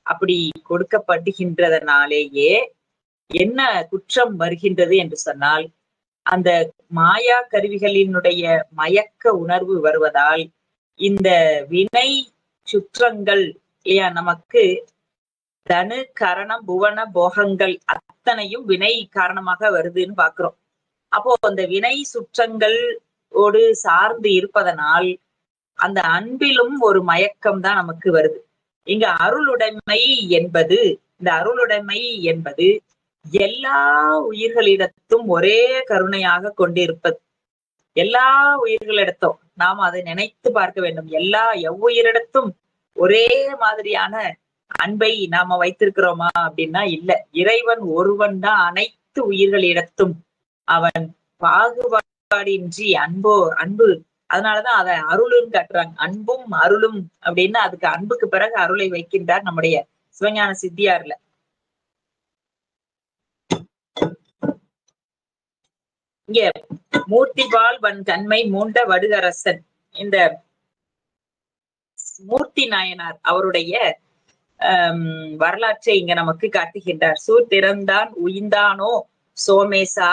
அப்படி கொடுக்கப்படுகின்றதனாலேயே என்ன குற்றம் வருகின்றது என்று சொன்னால், அந்த மாயா கருவிகளினுடைய மயக்க உணர்வு வருவதால் இந்த வினை சுற்றங்கள் நமக்கு தனு கரணம் புவன போகங்கள் அத்தனையும் வினை காரணமாக வருதுன்னு பாக்குறோம். அப்போ அந்த வினை சுற்றங்களோடு சார்ந்து இருப்பதனால் அந்த அன்பிலும் ஒரு மயக்கம் தான் நமக்கு வருது. இங்க அருளுடைமை என்பது, இந்த அருளுடைமை என்பது எல்லா உயிர்களிடத்தும் ஒரே கருணையாக கொண்டிருப்பது. எல்லா உயிர்களிடத்தும் நாம் அதை நினைத்து பார்க்க வேண்டும். எவ்வுயிரிடத்தும் ஒரே மாதிரியான அன்பை நாம வைத்திருக்கிறோமா அப்படின்னா இல்ல. இறைவன் ஒருவன் தான் அனைத்து உயிர்களிடத்தும் அவன் பாகுபாடின்றி அன்பு. அதனாலதான் அதை அருளுன்னு காட்டுறாங்க. அன்பும் அருளும் அப்படின்னு அதுக்கு அன்புக்கு பிறகு அருளை வைக்கின்றார் நம்முடைய சிவஞான சித்தியார்ல. இங்க மூர்த்திபால் வன் தன்மை மூண்ட வடுகரசன், இந்த மூர்த்தி நாயனார் அவருடைய வரலாற்றை இங்க நமக்கு காட்டுகின்றார். திறந்தான் உய்ந்தானோ சோமேசா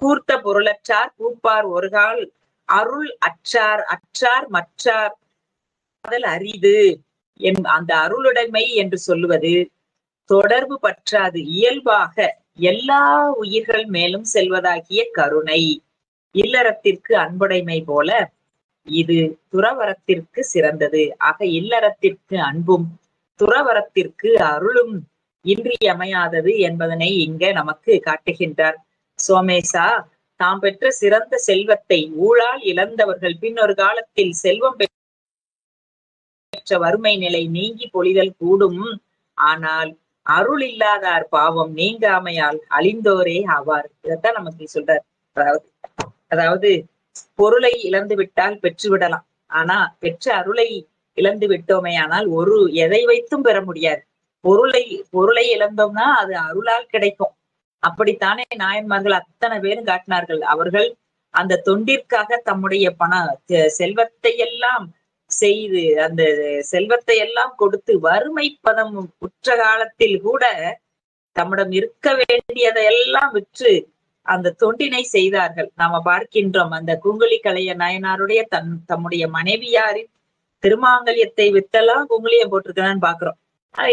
கூர்த்த பொருளற்றார் பூப்பார் ஒருகால் அருள் அற்றார் மற்றார் ஆதல் அரிது. அந்த அருளுடைமை என்று சொல்லுவது தொடர்பு பற்றாது இயல்பாக எல்லா உயிர்கள் மேலும் செல்வதாகிய கருணை. இல்லறத்திற்கு அன்புடைமை போல இது துறவரத்திற்கு சிறந்தது. ஆக இல்லறத்திற்கு அன்பும் துறவரத்திற்கு அருளும் இன்றியமையாதது என்பதனை இங்க நமக்கு காட்டுகின்றார். சோமேசா தாம் பெற்ற சிறந்த செல்வத்தை ஊழால் இழந்தவர்கள் பின்னொரு காலத்தில் செல்வம் பெற்ற வறுமை நிலை நீங்கி பொழிதல் கூடும். ஆனால் அருள் இல்லாதார் பாவம் நீங்காமையால் அழிந்தோரே ஆவார். இதைத்தான் நமக்கு சொல்றார். அதாவது பொருளை இழந்து விட்டால் பெற்று விடலாம். ஆனா பெற்ற அருளை இழந்து விட்டோமே ஆனால் எதை வைத்தும் பெற முடியாது. பொருளை இழந்தோம்னா அது அருளால் கிடைக்கும். அப்படித்தானே நாயன்மார்கள் அத்தனை பேரும் காட்டினார்கள். அவர்கள் அந்த தொண்டிற்காக தம்முடைய செல்வத்தை எல்லாம் செய்து, அந்த செல்வத்தை எல்லாம் கொடுத்து, வறுமை பதம் உற்ற காலத்தில் கூட தம்மிடம் இருக்க வேண்டியதையெல்லாம் விற்று அந்த தொண்டினை செய்தார்கள். நாம பார்க்கின்றோம். அந்த குங்குலி கலைய நாயனாருடைய தம்முடைய மனைவியாரின் திருமாங்கல்யத்தை வித்தெல்லாம் குங்குளியம் போட்டிருக்கான்னு பாக்குறோம்.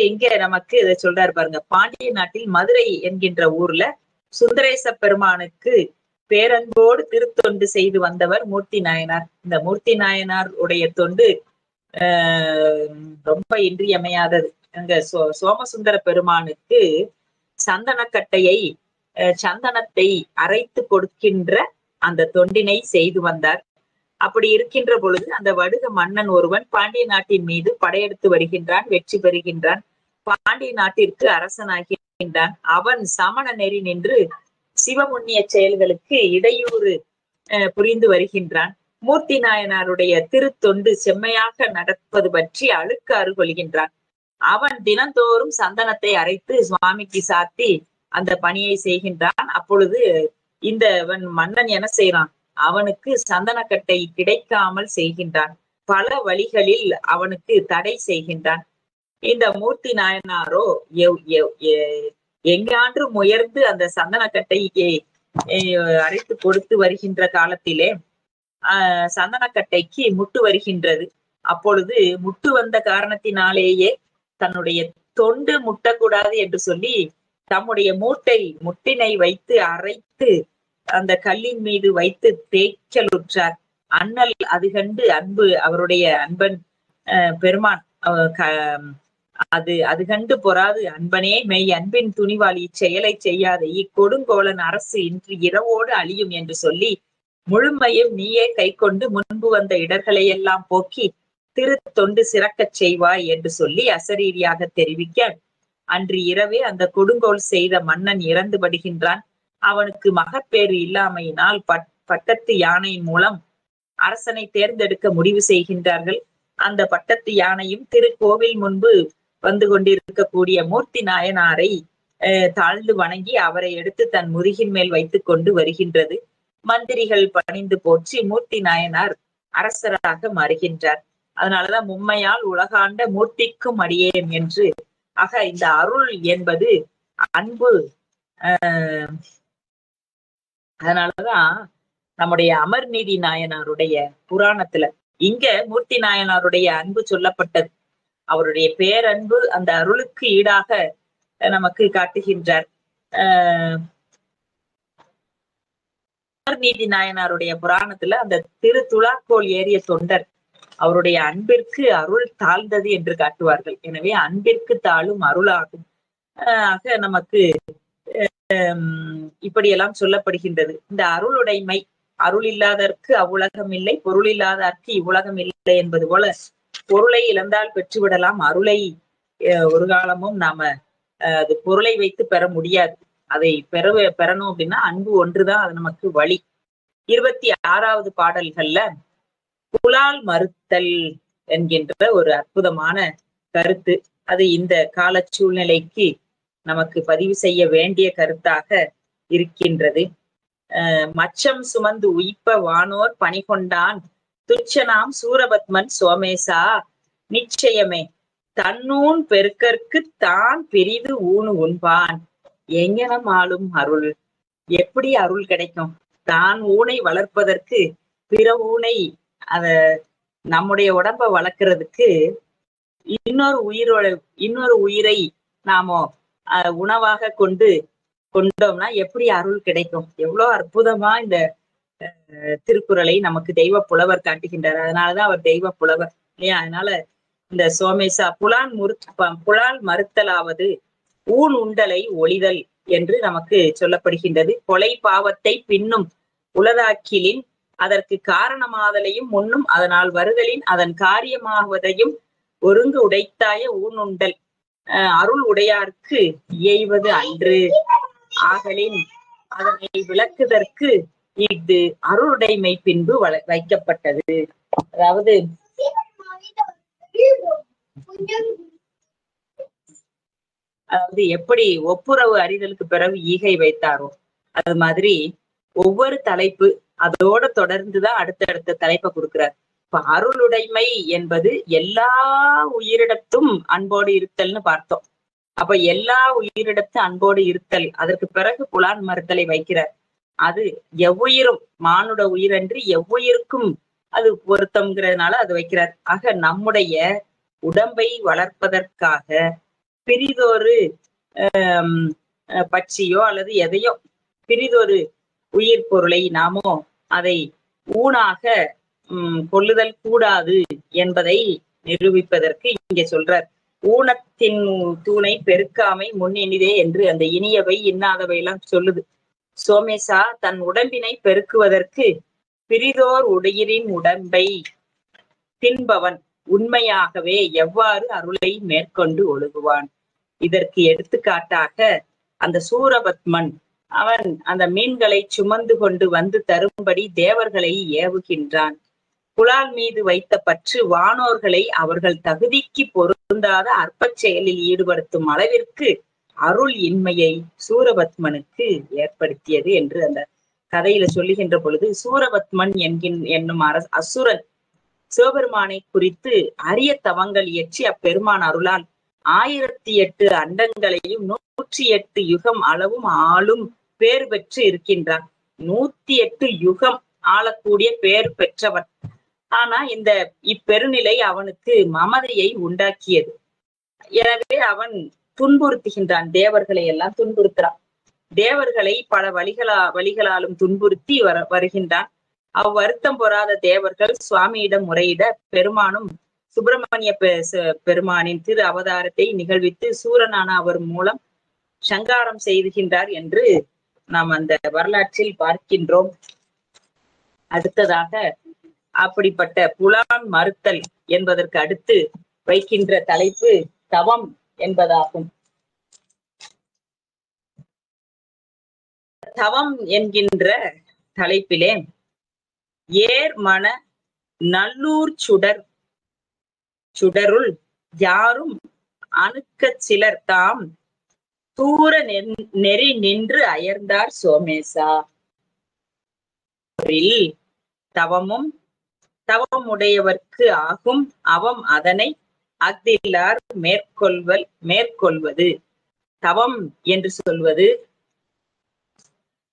இங்க நமக்கு இதை சொல்றாரு பாருங்க. பாண்டிய நாட்டில் மதுரை என்கின்ற ஊர்ல சுந்தரேச பெருமானுக்கு பேரன்போடு திருத்தொண்டு செய்து வந்தவர் மூர்த்தி நாயனார். இந்த மூர்த்தி நாயனார் உடைய தொண்டு ரொம்ப இன்றியமையாதது. அங்க சோமசுந்தர பெருமானுக்கு சந்தனக்கட்டையை சந்தனத்தை அரைத்து கொடுக்கின்ற அந்த தொண்டினை செய்து வந்தார். அப்படி இருக்கின்ற பொழுது அந்த வடுக மன்னன் ஒருவன் பாண்டிய நாட்டின் மீது படையெடுத்து வருகின்றான், வெற்றி பெறுகின்றான், பாண்டிய நாட்டிற்கு அரசனாகின்றான். அவன் சமண நெறி நின்று சிவமுன்னிய செயல்களுக்கு இடையூறு புரிந்து வருகின்றான். மூர்த்தி நாயனாருடைய திருத்தொண்டு செம்மையாக நடப்பது பற்றி அழுக்காறு கொள்கின்றான். அவன் தினந்தோறும் சந்தனத்தை அரைத்து சுவாமிக்கு சாத்தி அந்த பணியை செய்கின்றான். அப்பொழுது இந்த மன்னன் என்ன செய்யறான்? அவனுக்கு சந்தனக்கட்டை கிடைக்காமல் செய்கின்றான். பல வழிகளில் அவனுக்கு தடை செய்கின்றான். இந்த மூர்த்தி நாயனாரோ எங்கான்று முயர்ந்து அந்த சந்தனக்கட்டையை அரைத்து கொடுத்து வருகின்ற காலத்திலே சந்தனக்கட்டைக்கு முட்டு வருகின்றது. அப்பொழுது முட்டு வந்த காரணத்தினாலேயே தன்னுடைய தொண்டு முட்டக்கூடாது என்று சொல்லி தம்முடைய முட்டினை வைத்து அரைத்து அந்த கல்லின் மீது வைத்து தேய்ச்சலுற்றார். அண்ணல் அது கண்டு அவருடைய அன்பன் பெருமான் அது கண்டு பொறாது, அன்பனே மெய் அன்பின் துணிவாளி செயலை செய்யாத இக்கொடுங்கோலன் அரசு இன்று இரவோடு அழியும் என்று சொல்லி முழுமையும் நீயே கை கொண்டு முன்பு வந்த இடர்களை எல்லாம் போக்கி திருத்தொண்டு சிறக்கச் செய்வாய் என்று சொல்லி அசரீரியாக தெரிவிக்க, அன்று இரவே அந்த கொடுங்கோல் செய்த மன்னன் இறந்து படுகின்றான். அவனுக்கு மகப்பேறு இல்லாமையினால் பட்டத்து யானையின் மூலம் அரசனை தேர்ந்தெடுக்க முடிவு செய்கின்றார்கள். அந்த பட்டத்து யானையும் திருக்கோவில் முன்பு வந்து கொண்டிருக்கக்கூடிய மூர்த்தி நாயனாரை தாழ்ந்து வணங்கி அவரை எடுத்து தன் முதுகின் மேல் வைத்துக் கொண்டு வருகின்றது. மந்திரிகள் பணிந்து போற்றி மூர்த்தி நாயனார் அரசராக மாறுகின்றார். அதனாலதான் மும்மையால் உலகாண்ட மூர்த்திக்கும் அடியேன் என்று. ஆக இந்த அருள் என்பது அன்பு. அதனாலதான் நம்முடைய அமர்நீதி நாயனாருடைய புராணத்துல இங்க மூர்த்தி நாயனாருடைய அன்பு சொல்லப்பட்டது. அவருடைய பேரன்பு அந்த அருளுக்கு ஈடாக நமக்கு காட்டுகின்றார். அமர்நீதி நாயனாருடைய புராணத்துல அந்த திருத்துலாக்கோல் ஏறிய தொண்டர் அவருடைய அன்பிற்கு அருள் தாழ்ந்தது என்று காட்டுவார்கள். எனவே அன்பிற்கு தாழும் அருளாகும். ஆக நமக்கு இப்படியெல்லாம் சொல்லப்படுகின்றது. இந்த அருளுடைமை, அருள் இல்லாதற்கு அவ்வுலகம் இல்லை, பொருள் இல்லாதற்கு இவ்வுலகம் இல்லை என்பது போல பொருளை இழந்தால் பெற்றுவிடலாம், அருளை ஒரு காலமும் நாம அது பொருளை வைத்து பெற முடியாது. அதை பெறணும் அப்படின்னா அன்பு ஒன்றுதான் அது நமக்கு வழி. 26வது பாடல்கள்ல புலால் மறுத்தல் என்கின்ற ஒரு அற்புதமான கருத்து. அது இந்த கால சூழ்நிலைக்கு நமக்கு பதிவு செய்ய வேண்டிய கருத்தாக இருக்கின்றது. மச்சம் சுமந்து உயிப்ப வானோர் பணி கொண்டான் துச்சனாம் சூரபத்மன் சோமேசா நிச்சயமே தன்னூன் பெருக்கற்கு தான் பெரிது ஊனு உண்பான். எங்கனம் ஆளும் அருள். எப்படி அருள் கிடைக்கும்? தான் ஊனை வளர்ப்பதற்கு பிற ஊனை நம்முடைய உடம்ப வளர்க்கறதுக்கு இன்னொரு உயிரை நாம உணவாக கொண்டோம்னா எப்படி அருள் கிடைக்கும்? எவ்வளவு அற்புதமா இந்த திருக்குறளை நமக்கு தெய்வ புலவர் காட்டுகின்றார். அதனாலதான் அவர் தெய்வ புலவர் இல்லையா? அதனால இந்த சோமேசா புலால் மறுத்தலாவது ஊன் உண்டலை ஒளிதல் என்று நமக்கு சொல்லப்படுகின்றது. கொலை பாவத்தை பின்னும் உளதாக்கிலின் அதற்கு காரணமாதலையும் முன்னும் அதனால் வருதலின் அதன் காரியமாவதையும் ஒருங்கு உடைத்தாய ஊனுண்டல் அருள் உடையார்க்கு இயைவது அன்று ஆகலின் அதனை விளக்குதற்கு இது அருளுடைமை பின்பு வைக்கப்பட்டது. அதாவது எப்படி ஒப்புரவு அறிதலுக்கு பிறகு ஈகை வைத்தாரோ அது மாதிரி ஒவ்வொரு தலைப்பு அதோட தொடர்ந்துதான் அடுத்தடுத்த தலைப்பை கொடுக்கிறார். இப்ப அருளுடைமை என்பது எல்லா உயிரிடத்தும் அன்போடு இருத்தல்னு பார்த்தோம். அப்ப எல்லா உயிரிடத்து அன்போடு இருத்தல், அதற்கு பிறகு புலால் மறுத்தலை வைக்கிறார். அது எவ்வுயிரும் மானுட உயிரன்றி எவ்வுயிருக்கும் அது பொருத்தம்ங்கிறதுனால அது வைக்கிறார். ஆக நம்முடைய உடம்பை வளர்ப்பதற்காக பிரிதொரு பட்சியோ அல்லது எதையோ பிரிதொரு உயிர் பொருளை நாமோ அதை ஊனாக கொள்ளுதல் கூடாது என்பதை நிரூபிப்பதற்கு இங்கே சொல்றார். ஊனத்தின் தூணை பெருக்காமை முன்னினிதே என்று அந்த இனியவை இன்னாதவை எல்லாம் சொல்லுது. சோமேசா தன் உடம்பினை பெருக்குவதற்கு பிரிதோர் உடையிரின் உடம்பை தின்பவன் உண்மையாகவே எவ்வாறு அருளை மேற்கொண்டு ஒழுகுவான். இதற்கு எடுத்துக்காட்டாக அந்த சூரபத்மன் அவன் அந்த மீன்களை சுமந்து கொண்டு வந்து தரும்படி தேவர்களை ஏவுகின்றான். குழால் மீது வைத்த பற்று வானோர்களை அவர்கள் தகுதிக்கு பொருந்தாத அற்ப செயலில் ஈடுபடுத்தும் அளவிற்கு அருள் இன்மையை சூரபத்மனுக்கு ஏற்படுத்தியது என்று அந்த கதையில சொல்லுகின்ற பொழுது, சூரபத்மன் என்னும் அசுரன் சிவபெருமானை குறித்து அரிய தவங்கள் இயற்றி அப்பெருமான் அருளால் 1008 அண்டங்களையும் 108 யுகம் அளவும் ஆளும் பேர் பெற்று இருக்கின்றான். 108 யுகம் ஆளக்கூடிய பேர் பெற்றவன். ஆனா இப்பெருநிலை அவனுக்கு மமதையை உண்டாக்கியது. எனவே அவன் துன்புறுத்துகின்றான், தேவர்களை எல்லாம் துன்புறுத்துறான். தேவர்களை பல வழிகளாலும் துன்புறுத்தி வருகின்றான். அவ்வருத்தம் பொறாத தேவர்கள் சுவாமியிடம் முறையிட பெருமானும் சுப்பிரமணிய பெருமானின் திரு அவதாரத்தை நிகழ்வித்து சூரனான அவர் மூலம் சங்காரம் செய்துகின்றார் என்று நாம் அந்த வரலாற்றில் பார்க்கின்றோம். அடுத்ததாக அப்படிப்பட்ட புலான் மறுத்தல் என்பதற்கு அடுத்து வைக்கின்ற தலைப்பு தவம் என்பதாகும். தவம் என்கின்ற தலைப்பிலே ஏர் மன நல்லூர் சுடருள் யாரும் அணுக்க சிலர் தாம் தூர நெறி நின்று அயர்ந்தார் சோமேசா. தவமும் தவமுடையவர்க்கு ஆகும் அவம் அதனை அஃதில்லார் மேற்கொள்வது. தவம் என்று சொல்வது,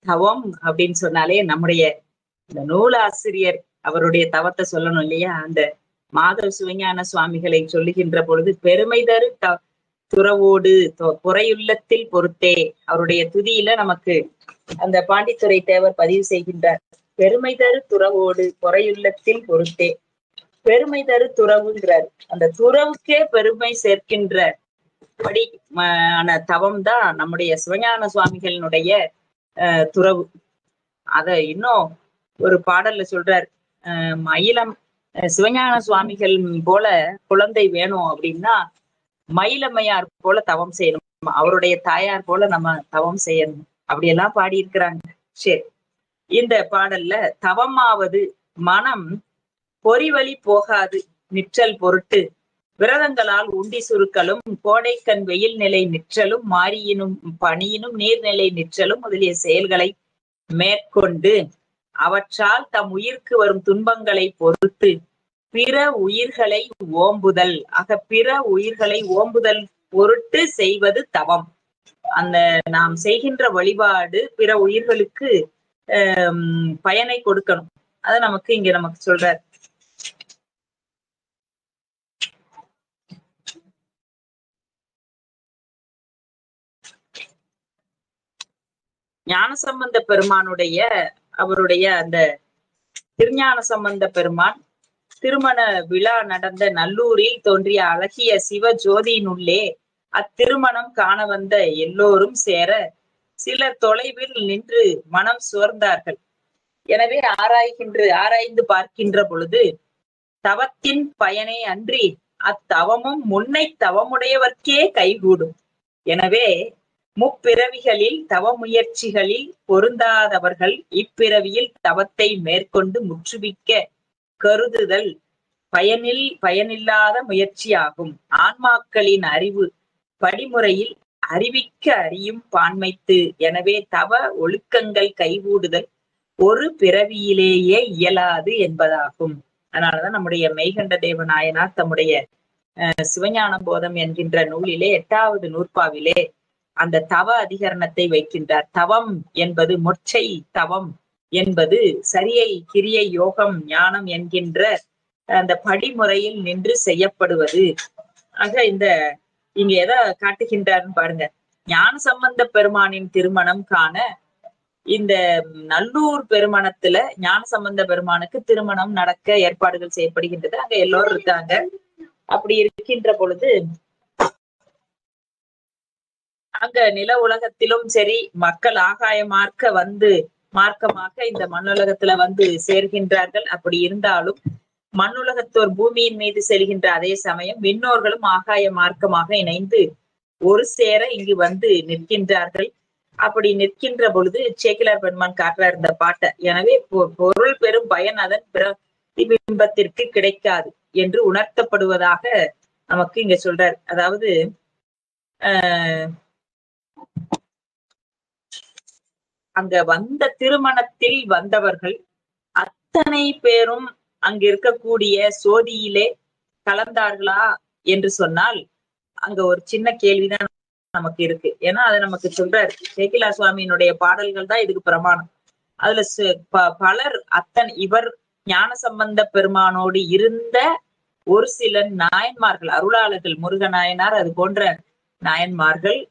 தவம் அப்படின்னு சொன்னாலே நம்முடைய இந்த நூலாசிரியர் அவருடைய தவத்தை சொல்லணும் இல்லையா? அந்த மாதவ சிவஞான சுவாமிகளை சொல்லுகின்ற பொழுது பெருமை தரு துறவோடு பொறையுள்ளத்தில் பொறுத்தே, அவருடைய துதியில நமக்கு அந்த பாண்டித்துரை தேவர் பதிவு செய்கின்றார். பெருமை தரு துறவோடு பொறையுள்ளத்தில் பொறுத்தே. பெருமை தரு துறவுங்கிறார். அந்த துறவுக்கே பெருமை சேர்க்கின்ற படி தவம் தான் நம்முடைய சிவஞான சுவாமிகளினுடைய துறவு. அத இன்னும் ஒரு பாடல்ல சொல்றார். மயிலம் சிவஞான சுவாமிகள் போல குழந்தை வேணும் அப்படின்னா மயிலம்மையார் போல தவம் செய்யணும், அவருடைய தாயார் போல நம்ம தவம் செய்யணும், அப்படியெல்லாம் பாடியிருக்கிறாங்க. சரி, இந்த பாடல்ல தவமாவது மனம் பொறிவழி போகாது நிற்றல் பொருட்டு விரதங்களால் உண்டி சுருக்களும் கோடைக்கண் வெயில் நிலை நிற்றலும் மாரியினும் பனியினும் நீர்நிலை நிற்றலும் முதலிய செயல்களை மேற்கொண்டு அவற்றால் தம் உயிர்க்கு வரும் துன்பங்களை பொறுத்து பிற உயிர்களை ஓம்புதல். பிற உயிர்களை ஓம்புதல் பொருட்டு செய்வது தவம். அந்த நாம் செய்கின்ற வழிபாடு பிற உயிர்களுக்கு பயனை கொடுக்கணும். அது நமக்கு சொல்றார். ஞானசம்பந்த பெருமானுடைய அவருடைய அந்த திருஞான சம்பந்த பெருமான் திருமண விழா நடந்த நல்லூரில் தோன்றிய அழகிய சிவ ஜோதியினுள்ளே அத்திருமணம் காண வந்த எல்லோரும் சேர சிலர் தொலைவில் நின்று மனம் சோர்ந்தார்கள். எனவே ஆராய்ந்து பார்க்கின்ற பொழுது தவத்தின் பயனே அன்றி அத்தவமும் முன்னை தவமுடையவர்க்கே கைகூடும். எனவே முப்பிறவிகளில் தவ முயற்சிகளில் பொருந்தாதவர்கள் இப்பிறவியில் தவத்தை மேற்கொண்டு முற்றுவிக்க கருதுதல் பயனில்லாத முயற்சியாகும். ஆன்மாக்களின் அறிவு படிமுறையில் அறிவிக்க அறியும் பான்மைத்து. எனவே தவ ஒழுக்கங்கள் கைகூடுதல் ஒரு பிறவியிலேயே இயலாது என்பதாகும். அதனாலதான் நம்முடைய மெய்கண்ட தேவ நாயனார் தம்முடைய சிவஞான போதம் என்கின்ற நூலிலே 8வது நூற்பாவிலே அந்த தவ அதிகரணத்தை வைக்கின்றார். தவம் என்பது மொச்சை தவம் என்பது சரியை கிரியை யோகம் ஞானம் என்கின்ற அந்த படிமுறையில் நின்று செய்யப்படுவது. ஆக இங்க எதை காட்டுகின்றார்னு பாருங்க. ஞான சம்பந்த பெருமானின் திருமணம் காண இந்த நல்லூர் பெருமணத்துல ஞான சம்பந்த பெருமானுக்கு திருமணம் நடக்க ஏற்பாடுகள் செய்யப்படுகின்றது. அங்க எல்லோரும் இருக்காங்க. அப்படி இருக்கின்ற பொழுது அங்க நில உலகத்திலும் சரி மக்கள் ஆகாய மார்க்கமாக இந்த மண்ணுலகத்துல வந்து சேர்கின்றார்கள். அப்படி இருந்தாலும் மண்ணுலகத்தோர் பூமியின் மீது செல்கின்ற அதே சமயம் விண்ணோர்களும் ஆகாய மார்க்கமாக இணைந்து ஒரு சேர இங்கு வந்து நிற்கின்றார்கள். அப்படி நிற்கின்ற பொழுது சேக்கிழார் பெருமான் காட்டுறார் இந்த பாட்டை. எனவே பொருள் பெரும் பயன் அதன் பிரதிபிம்பத்திற்கு கிடைக்காது என்று உணர்த்தப்படுவதாக நமக்கு இங்க சொல்றார். அதாவது அங்க வந்த திருமணத்தில் வந்தவர்கள் அத்தனை பேரும் அங்கு இருக்கக்கூடிய சோதியிலே கலந்தார்களா என்று சொன்னால் அங்க ஒரு சின்ன கேள்விதான் நமக்கு இருக்கு. ஏன்னா அதை நமக்கு சொல்றாரு சேக்கிழார் சுவாமியினுடைய பாடல்கள் தான் இதுக்கு பிரமாணம். அதுல பலர் இவர் ஞான சம்பந்த பெருமானோடு இருந்த ஒரு சில நாயன்மார்கள், அருளாளர்கள், முருகநாயனார் அது போன்ற நாயன்மார்கள்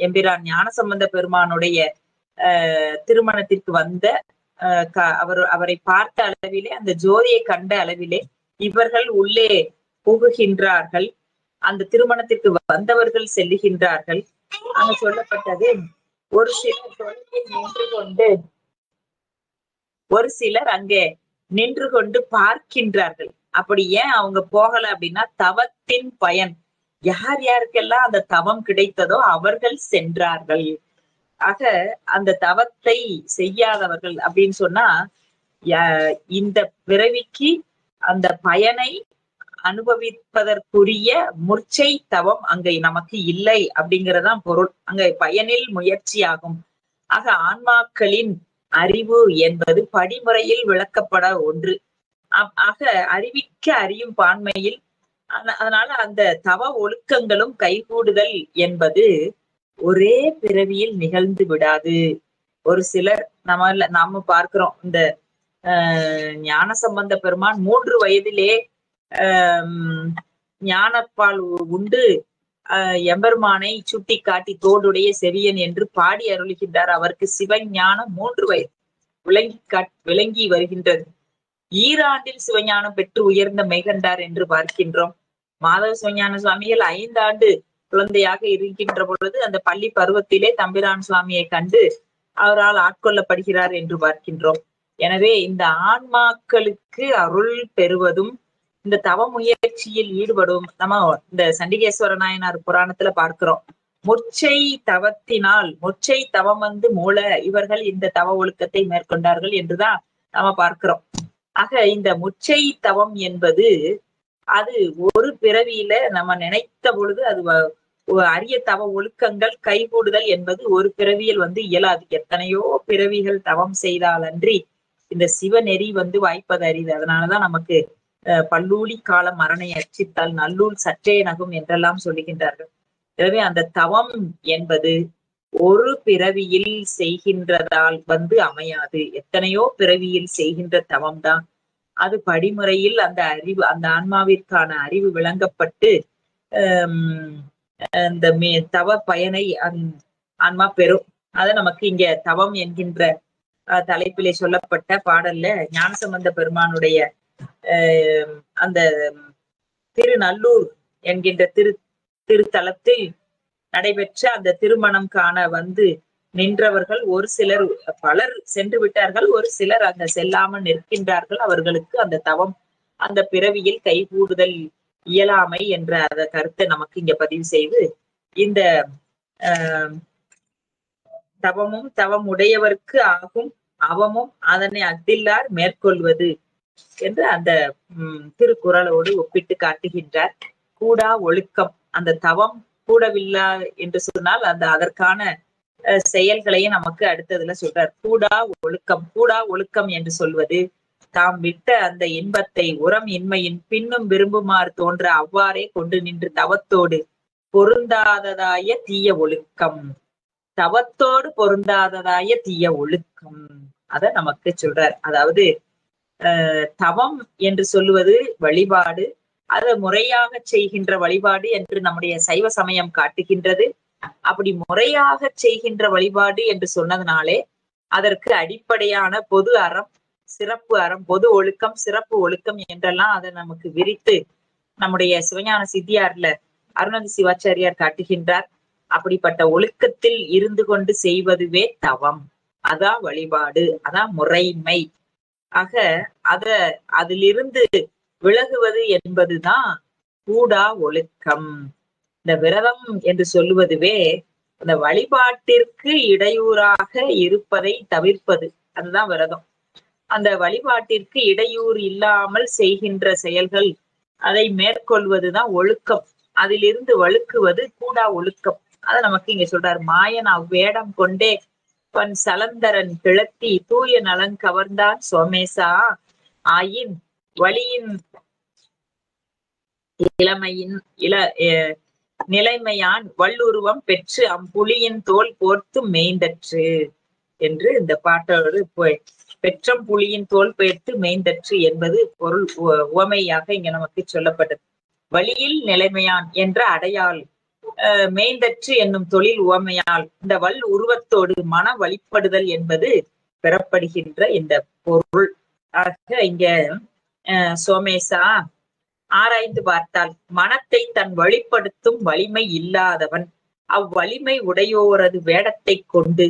எம்பிரான் ஞான சம்பந்த பெருமானுடைய திருமணத்திற்கு வந்த அவரை பார்த்த அளவிலே, அந்த ஜோதியை கண்ட அளவிலே இவர்கள் உள்ளே புகுகின்றார்கள். அந்த திருமணத்திற்கு வந்தவர்கள் செல்லுகின்றார்கள். அங்க சொல்லப்பட்டது ஒரு சிலர் அங்கே நின்று கொண்டு பார்க்கின்றார்கள். அப்படி ஏன் அவங்க போகல அப்படின்னா தவத்தின் பயன் யார் யாருக்கெல்லாம் அந்த தவம் கிடைத்ததோ அவர்கள் சென்றார்கள். ஆக அந்த தவத்தை செய்யாதவர்கள் அப்படின்னு சொன்னா இந்த பிறவிக்கு அந்த பயனை அனுபவிப்பதற்குரிய முர்ச்சை தவம் அங்க நமக்கு இல்லை அப்படிங்கறதான் பொருள். அங்க பயனில் முயற்சியாகும். ஆக ஆன்மாக்களின் அறிவு என்பது படிமுறையில் விளக்கப்பட ஒன்று. ஆக அறிவிக்க அறியும் பான்மையில் அதனால அந்த தவ ஒழுக்கங்களும் கைகூடுதல் என்பது ஒரே பிறவியில் நிகழ்ந்து விடாது. ஒரு சிலர் நாம பார்க்கிறோம். இந்த ஞான சம்பந்த பெருமான் 3 வயதிலே ஞானப்பால் உண்டு எம்பெருமானை சுட்டி காட்டி தோடுடைய செவியன் என்று பாடி அருளுகின்றார். அவருக்கு சிவஞானம் 3 வயது விளங்கி வருகின்றது. ஈராண்டில் சிவஞானம் பெற்று உயர்ந்த மெய்கண்டார் என்று பார்க்கின்றோம். மாதவ சிவஞான சுவாமிகள் 5 ஆண்டு குழந்தையாக இருக்கின்ற பொழுது அந்த பள்ளி பருவத்திலே தம்பிரான் சுவாமியை கண்டு அவரால் ஆட்கொள்ளப்படுகிறார் என்று பார்க்கின்றோம். எனவே இந்த ஆன்மாக்களுக்கு அருள் பெறுவதும் இந்த தவ முயற்சியில் ஈடுபடும் நம்ம இந்த சண்டிகேஸ்வர நாயனார் புராணத்துல பார்க்கிறோம். முர்ச்சை தவம் வந்து மூல இவர்கள் இந்த தவ ஒழுக்கத்தை மேற்கொண்டார்கள் என்றுதான் நாம பார்க்கிறோம். ஆக இந்த முர்ச்சை தவம் என்பது அது ஒரு பிறவியில நம்ம நினைத்த பொழுது அது அரிய தவ ஒழுக்கங்கள் கைகூடுதல் என்பது ஒரு பிறவியில் வந்து இயலாது. எத்தனையோ பிறவிகள் தவம் செய்தால் அன்றி இந்த சிவநெறி வந்து வாய்ப்பது அரிது. அதனாலதான் நமக்கு பல்லூலி காலம் மரணை அச்சித்தால் நல்லூல் சற்றே நகும் என்றெல்லாம் சொல்லுகின்றார்கள். எனவே அந்த தவம் என்பது ஒரு பிறவியில் செய்கின்றதால் வந்து அமையாது. எத்தனையோ பிறவியில் செய்கின்ற தவம் தான் அது படிமுறையில் அந்த அறிவு, அந்த ஆன்மாவிற்கான அறிவு விளங்கப்பட்டு இந்த தவ பயனை ஆன்மா பெறும். அத நமக்கு இங்க தவம் என்கின்ற தலைப்பிலே சொல்லப்பட்ட பாடல்ல ஞானசம்பந்த பெருமானுடைய அந்த திருநல்லூர் என்கின்ற திருத்தலத்தில் நடைபெற்ற அந்த திருமணம் காண வந்து நின்றவர்கள் ஒரு சிலர், பலர் சென்று விட்டார்கள், ஒரு சிலர் அங்க செல்லாமல் நிற்கின்றார்கள். அவர்களுக்கு அந்த தவம் அந்த பிறவியில் கைகூடுதல் இயலாமை என்ற அந்த கருத்தை நமக்கு இங்க பதிவு செய்து இந்த தவமும் தவம் உடையவர்க்கு ஆகும் அவமும் அதனை அஃதில்லார் மேற்கொள்வது என்று அந்த திருக்குறளோடு ஒப்பிட்டு காட்டுகின்றார். கூடா ஒழுக்கம், அந்த தவம் கூடவில்லா என்று சொன்னால் அதற்கான செயல்களையும் நமக்கு அடுத்ததுல சொல்றார். கூடா ஒழுக்கம் என்று சொல்வது தாம் விட்ட அந்த இன்பத்தை உரம் இன்மையின் பின்னும் விரும்புமாறு தோன்ற அவ்வாறே கொண்டு நின்று தவத்தோடு பொருந்தாததாய தீய ஒழுக்கம். தவத்தோடு பொருந்தாததாய தீய ஒழுக்கம். அத நமக்கு சொல்றார். அதாவது தவம் என்று சொல்லுவது வழிபாடு. அதை முறையாக செய்கின்ற வழிபாடு என்று நம்முடைய சைவ சமயம் காட்டுகின்றது. அப்படி முறையாக செய்கின்ற வழிபாடு என்று சொன்னதுனாலே அதற்கு அடிப்படையான பொது அறம், சிறப்பு அறம், பொது ஒழுக்கம், சிறப்பு ஒழுக்கம் என்றெல்லாம் அதை நமக்கு விரித்து நம்முடைய சிவஞான சித்தியார்ல அருணந்தி சிவாச்சாரியார் காட்டுகின்றார். அப்படிப்பட்ட ஒழுக்கத்தில் இருந்து கொண்டு செய்வதுவே தவம். அதான் வழிபாடு, அதான் முறைமை. ஆக அதிலிருந்து விலகுவது என்பதுதான் கூடா ஒழுக்கம். இந்த விரதம் என்று சொல்லுவதுவே அந்த வழிபாட்டிற்கு இடையூறாக இருப்பதை தவிர்ப்பது, அதுதான் விரதம். அந்த வழிபாட்டிற்கு இடையூறு இல்லாமல் செய்கின்ற செயல்கள், அதை மேற்கொள்வதுதான் ஒழுக்கம். அதிலிருந்து வழுக்குவது கூடா ஒழுக்கம். அதை நமக்கு இங்க சொல்றாரு. மாயன் அவ்வேடம் கொண்டே பன் சலந்தரன் கிளத்தி தூய நலன் கவர்ந்தான் சோமேசா ஆயின் வழியின் நிலைமையான் வல்லுருவம் பெற்று அம்புலியின் தோல் போர்த்து மேய்ந்தற்று என்று இந்த பாட்டோடு பெற்றம் புலியின் தோல் பெயர்த்து மேய்ந்தற்று என்பது பொருள் உவமையாக இங்க நமக்கு சொல்லப்பட்டது. வழியில் நிலைமையான் என்ற அடையாள், மேய்ந்தற்று என்னும் தொழில் உவமையால் இந்த வல் உருவத்தோடு மன வழிபடுதல் என்பது பெறப்படுகின்ற இந்த பொருள். ஆக இங்க சோமேசா ஆராய்ந்து பார்த்தால் மனத்தை தன் வழிப்படுத்தும் வலிமை இல்லாதவன் அவ்வலிமை உடையோரது வேடத்தை கொண்டு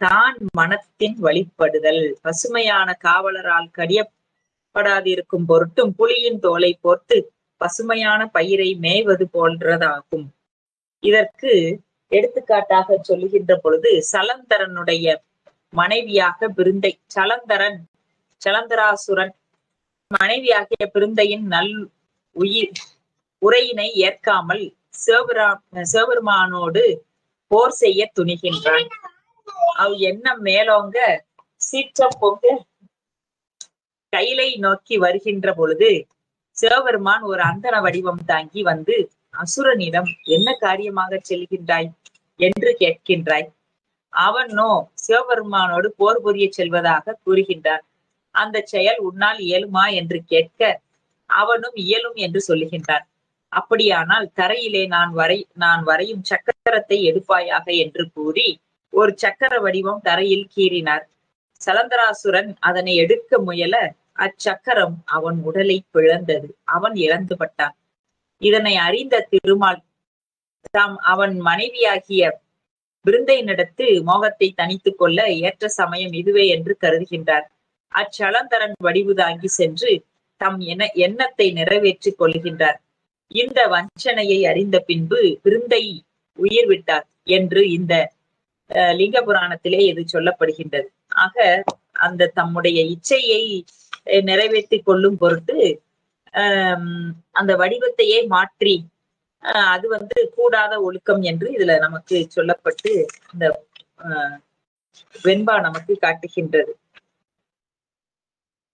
தான் மனத்தின் வழிபடுதல் பசுமையான காவலரால் கடியப்படாதிருக்கும் பொருட்டும் புலியின் தோலை போர்த்து பசுமையான பயிரை மேய்வது போன்றதாகும். இதற்கு எடுத்துக்காட்டாக சொல்லுகின்ற பொழுது சலந்தரனுடைய மனைவியாக பிருந்தை, சலந்தராசுரன் மனைவியாகிய பிருந்தையின் உரையினை ஏற்காமல் சிவபெருமானோடு போர் செய்ய துணிகின்றான். அவ் எண்ணம் மேலோங்க சீற்றம் பொங்க கைலை நோக்கி வருகின்ற பொழுது சிவபெருமான் ஒரு அந்தன வடிவம் தாங்கி வந்து அசுரனிடம் என்ன காரியமாக செல்கின்றாய் என்று கேட்கின்றாய். அவனோ சிவபெருமானோடு போர் புரிய செல்வதாக கூறுகின்றான். அந்த செயல் உன்னால் இயலுமா என்று கேட்க அவனும் இயலும் என்று சொல்லுகின்றான். அப்படியானால் தரையிலே நான் வரையும் சக்கரத்தை எடுப்பாயாக என்று கூறி ஒரு சக்கர வடிவம் தரையில் கீறினார். சலந்தராசுரன் அதனை எடுக்க முயல அச்சக்கரம் அவன் உடலை பிளந்தது. அவன் இறந்துபட்டான். இதனை அறிந்த திருமால் தாம் அவன் மனைவியாகிய பிருந்தையினிடத்து மோகத்தை தணித்துக் கொள்ள ஏற்ற சமயம் இதுவே என்று கருதுகின்றார். அச்சலந்தரன் வடிவு தாங்கி சென்று தம் எண்ணத்தை நிறைவேற்றிக் கொள்கின்றார். இந்த வஞ்சனையை அறிந்த பின்பு பிருந்தை உயிர் விட்டார் என்று இந்த லிங்க புராணத்திலே இது சொல்லப்படுகின்றது. ஆக அந்த தம்முடைய இச்சையை நிறைவேற்றிக் கொள்ளும் பொருட்டு அந்த வடிவத்தையே மாற்றி அது கூடாத ஒழுக்கம் என்று இதுல நமக்கு சொல்லப்பட்டு இந்த வெண்பா நமக்கு காட்டுகின்றது.